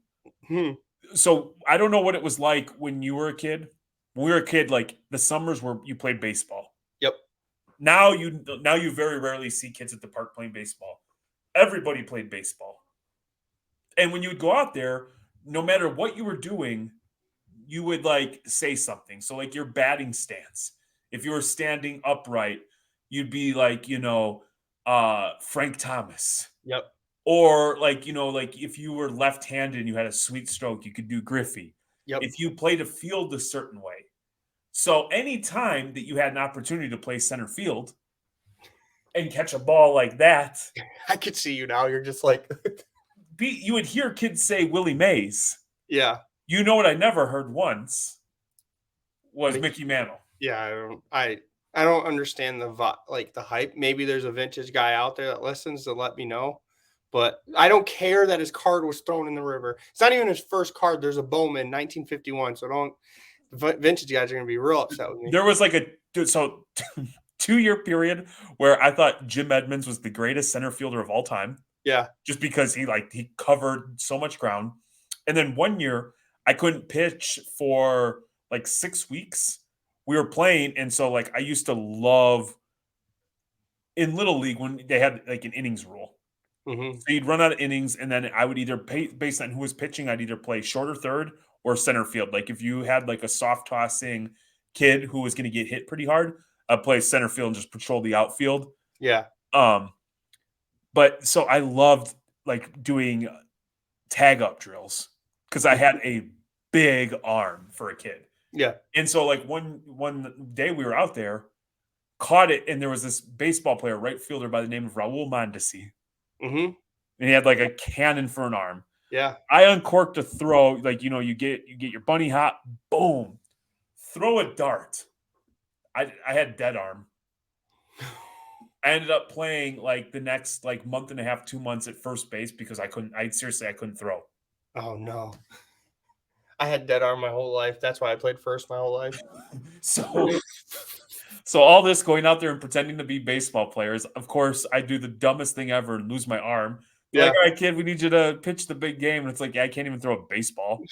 Speaker 1: So I don't know what it was like when you were a kid. When we were a kid, like the summers where you played baseball.
Speaker 2: Yep.
Speaker 1: Now you very rarely see kids at the park playing baseball. Everybody played baseball. And when you would go out there, no matter what you were doing, you would like say something. So like your batting stance. If you were standing upright, you'd be like, Frank Thomas.
Speaker 2: Yep.
Speaker 1: Or like if you were left-handed and you had a sweet stroke, you could do Griffey.
Speaker 2: Yep.
Speaker 1: If you played a field a certain way. So anytime that you had an opportunity to play center field and catch a ball like that.
Speaker 2: I could see you now. You're just like.
Speaker 1: You would hear kids say Willie Mays.
Speaker 2: Yeah.
Speaker 1: You know what I never heard once was Mickey Mantle.
Speaker 2: Yeah, I don't understand the hype. Maybe there's a vintage guy out there that listens to let me know. But I don't care that his card was thrown in the river. It's not even his first card. There's a Bowman, 1951. So vintage guys are going to be real upset with me.
Speaker 1: There was like a 2-year period where I thought Jim Edmonds was the greatest center fielder of all time.
Speaker 2: Yeah.
Speaker 1: Just because he covered so much ground. And then 1 year I couldn't pitch for like 6 weeks. We were playing. And so like I used to love in Little League when they had like an innings rule.
Speaker 2: Mm-hmm.
Speaker 1: So you'd run out of innings, and then I would either based on who was pitching, I'd either play short or third or center field. Like if you had like a soft tossing kid who was going to get hit pretty hard, I'd play center field and just patrol the outfield.
Speaker 2: Yeah.
Speaker 1: But so I loved like doing tag up drills because I had a big arm for a kid.
Speaker 2: Yeah.
Speaker 1: And so like one day we were out there, caught it, and there was this baseball player, right fielder by the name of Raul Mondesi.
Speaker 2: Mm-hmm.
Speaker 1: And he had like a cannon for an arm.
Speaker 2: Yeah.
Speaker 1: I uncorked a throw, like you get your bunny hop, boom, throw a dart. I had dead arm. I ended up playing like the next like month and a half, 2 months at first base because I couldn't throw.
Speaker 2: Oh no. I had dead arm my whole life. That's why I played first my whole life.
Speaker 1: So all this going out there and pretending to be baseball players, of course, I do the dumbest thing ever and lose my arm. Be like,
Speaker 2: Yeah.
Speaker 1: all right, kid, we need you to pitch the big game. And it's like, yeah, I can't even throw a baseball.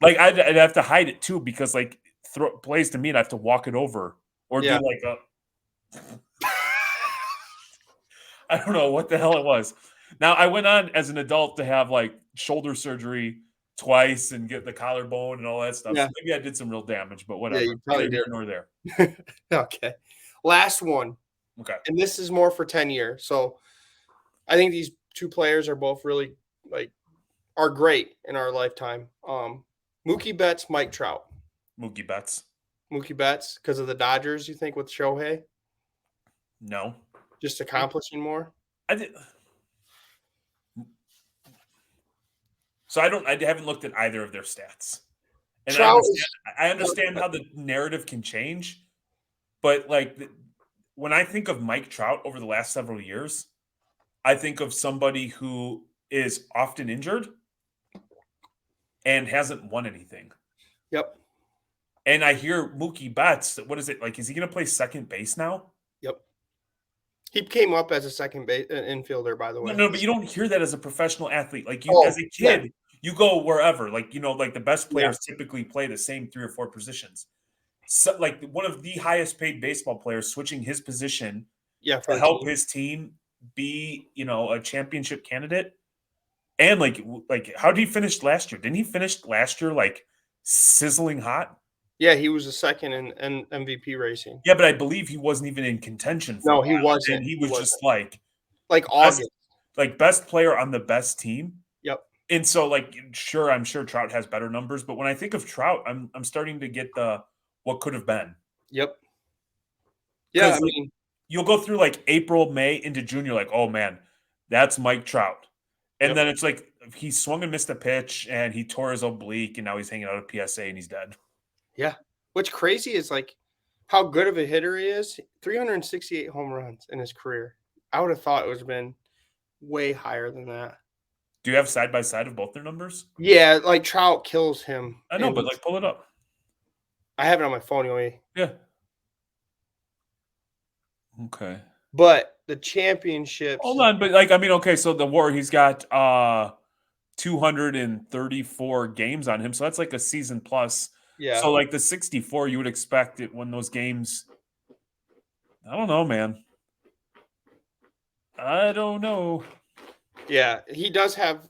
Speaker 1: Like I'd have to hide it too because like throw plays to me, and I have to walk it over or do
Speaker 2: Yeah.
Speaker 1: like a I don't know what the hell it was. Now I went on as an adult to have like shoulder surgery twice and get the collarbone and all that stuff.
Speaker 2: Yeah.
Speaker 1: So maybe I did some real damage, but
Speaker 2: Yeah,
Speaker 1: whatever.
Speaker 2: you probably
Speaker 1: Neither here
Speaker 2: did.
Speaker 1: nor there.
Speaker 2: Okay. Last one.
Speaker 1: Okay.
Speaker 2: And this is more for 10 years. So I think these two players are both really are great in our lifetime. Mookie Betts, Mike Trout.
Speaker 1: Mookie Betts.
Speaker 2: Mookie Betts because of the Dodgers, you think, with Shohei?
Speaker 1: No.
Speaker 2: Just accomplishing more?
Speaker 1: I did. So I haven't looked at either of their stats. And I understand how the narrative can change, but like when I think of Mike Trout over the last several years, I think of somebody who is often injured and hasn't won anything.
Speaker 2: Yep.
Speaker 1: And I hear Mookie Betts. What is it like? Is he going to play second base now?
Speaker 2: Yep. He came up as a second base infielder, by the way.
Speaker 1: No, but you don't hear that as a professional athlete. Like you, as a kid, you go wherever. Like like the best players typically play the same 3 or 4 positions. So, like one of the highest paid baseball players switching his position to help his team be, a championship candidate. And like how did he finish last year? Didn't he finish last year like sizzling hot?
Speaker 2: Yeah, he was a second in MVP racing.
Speaker 1: Yeah, but I believe he wasn't even in contention for
Speaker 2: No,
Speaker 1: a while.
Speaker 2: he wasn't.
Speaker 1: And he was just
Speaker 2: like
Speaker 1: best,
Speaker 2: August.
Speaker 1: like best player on the best team.
Speaker 2: Yep.
Speaker 1: And so like I'm sure Trout has better numbers, but when I think of Trout, I'm starting to get the what could have been.
Speaker 2: Yep. Yeah, I mean,
Speaker 1: you'll go through like April, May into June, you're like, oh man, that's Mike Trout. And then it's like he swung and missed a pitch and he tore his oblique and now he's hanging out at PSA and he's dead.
Speaker 2: Yeah. What's crazy is like how good of a hitter he is. 368 home runs in his career. I would have thought it would have been way higher than that.
Speaker 1: Do you have side by side of both their numbers?
Speaker 2: Yeah, like Trout kills him.
Speaker 1: I know, but like pull it up.
Speaker 2: I have it on my phone anyway.
Speaker 1: Yeah. Okay.
Speaker 2: But the championships.
Speaker 1: Hold on, but like okay, so the war he's got 234 games on him, so that's like a season plus.
Speaker 2: Yeah.
Speaker 1: So like the 64, you would expect it when those games. I don't know, man. I don't know.
Speaker 2: Yeah, he does have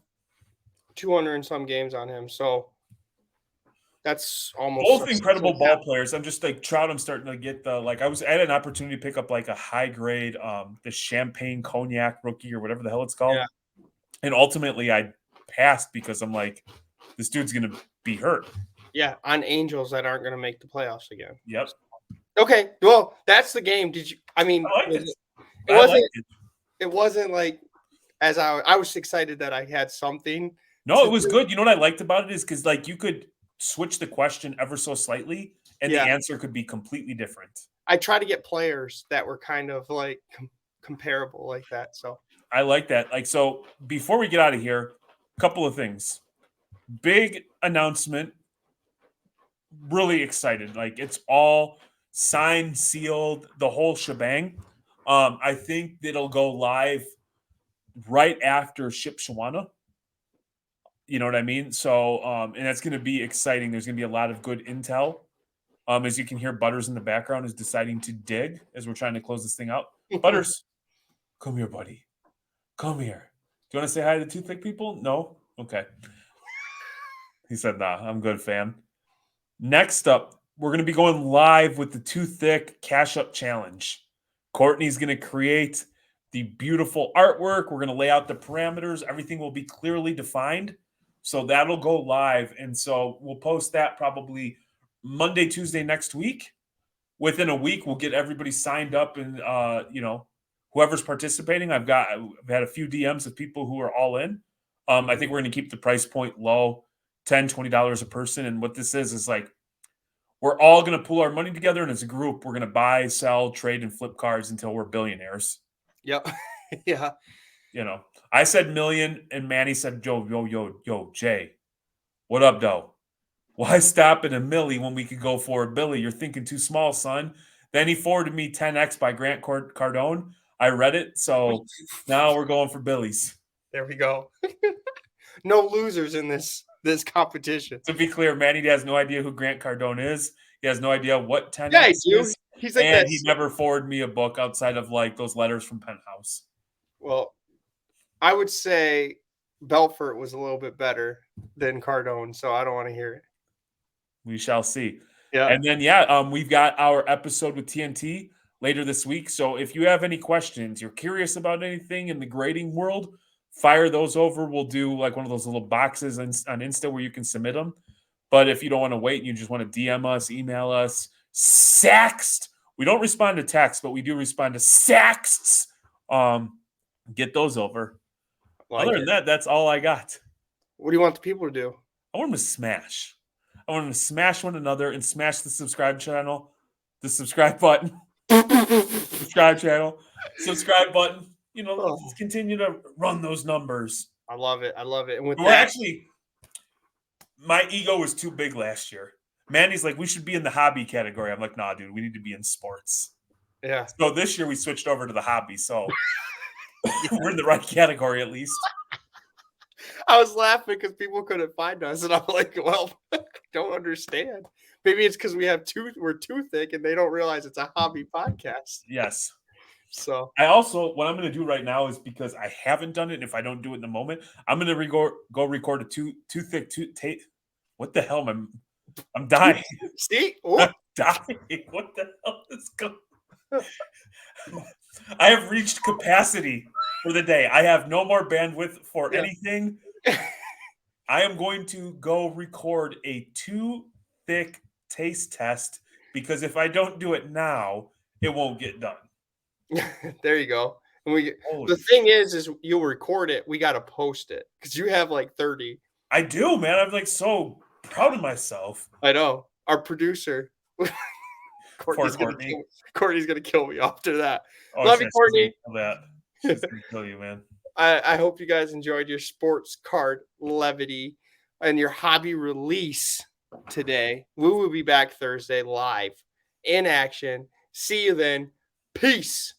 Speaker 2: 200 and some games on him, so that's almost
Speaker 1: both incredible ball players. I'm just like Trout. I'm starting to get the I had an opportunity to pick up like a high grade, the Champagne Cognac rookie or whatever the hell it's called, and ultimately I passed because I'm like, this dude's gonna be hurt.
Speaker 2: Yeah, on Angels that aren't going to make the playoffs again.
Speaker 1: Yep.
Speaker 2: Okay, well that's the game. Did you? I mean, it wasn't like as I was excited that I had something.
Speaker 1: No, it was good. You know what I liked about it is because like you could switch the question ever so slightly, and the answer could be completely different.
Speaker 2: I try to get players that were kind of like comparable like that. So
Speaker 1: I like that. Like so, before we get out of here, a couple of things. Big announcement. Really excited. Like it's all signed, sealed, the whole shebang. I think it'll go live right after Ship Shawana. You know what I mean? So, and that's going to be exciting. There's going to be a lot of good intel. As you can hear, Butters in the background is deciding to dig as we're trying to close this thing out. Butters, come here, buddy. Come here. Do you want to say hi to the 2Thicc people? No? Okay. He said, nah, I'm good, fam. Next up, we're going to be going live with the 2Thicc Cash Up Challenge. Courtney's going to create the beautiful artwork. We're going to lay out the parameters. Everything will be clearly defined. So that'll go live. And so we'll post that probably Monday, Tuesday next week. Within a week, we'll get everybody signed up and, whoever's participating. I've had a few DMs of people who are all in. I think we're going to keep the price point low, $10, $20 a person. And what this is like, We're all going to pool our money together, and as a group, we're going to buy, sell, trade, and flip cars until we're billionaires.
Speaker 2: Yep. Yeah.
Speaker 1: You know, I said million, and Manny said, yo, Jay, what up, though? Why stop at a milli when we could go for a billy? You're thinking too small, son. Then he forwarded me 10X by Grant Cardone. I read it, so now we're going for billies.
Speaker 2: There we go. No losers in this competition.
Speaker 1: To be clear, Manny has no idea who Grant Cardone is. He has no idea what 10X
Speaker 2: Yeah, I do.
Speaker 1: is.
Speaker 2: He's like
Speaker 1: and
Speaker 2: that.
Speaker 1: he never forwarded me a book outside of like those letters from Penthouse.
Speaker 2: Well, I would say Belfort was a little bit better than Cardone, so I don't want to hear it.
Speaker 1: We shall see.
Speaker 2: Yeah.
Speaker 1: And then, we've got our episode with TNT later this week. So if you have any questions, you're curious about anything in the grading world, fire those over. We'll do like one of those little boxes on Insta where you can submit them. But if you don't want to wait and you just want to DM us, email us, sext. We don't respond to text, but we do respond to sexts. Get those over. Other than that, that's all I got.
Speaker 2: What do you want the people to do?
Speaker 1: I want them to smash. I want them to smash one another and smash the subscribe channel, the subscribe button, subscribe channel, subscribe button. You know, let's continue to run those numbers.
Speaker 2: I love it. I love it. And with
Speaker 1: we're actually, my ego was too big last year. Mandy's like, we should be in the hobby category. I'm like, nah, dude, we need to be in sports.
Speaker 2: Yeah.
Speaker 1: So this year we switched over to the hobby. So we're in the right category at least.
Speaker 2: I was laughing because people couldn't find us, and I'm like, well, I don't understand. Maybe it's because we're 2Thicc, and they don't realize it's a hobby podcast.
Speaker 1: Yes.
Speaker 2: So
Speaker 1: I also, what I'm going to do right now is because I haven't done it, and if I don't do it in a moment, I'm going to go record a 2Thicc. What the hell? I'm dying.
Speaker 2: See?
Speaker 1: I'm dying. What the hell is going on? I have reached capacity for the day. I have no more bandwidth for anything. I am going to go record a 2Thicc taste test because if I don't do it now, it won't get done.
Speaker 2: There you go. And the thing is you'll record it. We got to post it because you have like 30.
Speaker 1: I do, man. I'm like so proud of myself.
Speaker 2: I know. Our producer, Courtney's gonna kill me after that. Love you, Courtney.
Speaker 1: She's gonna kill you, man.
Speaker 2: I hope you guys enjoyed your sports card levity and your hobby release today. We will be back Thursday live in action. See you then. Peace.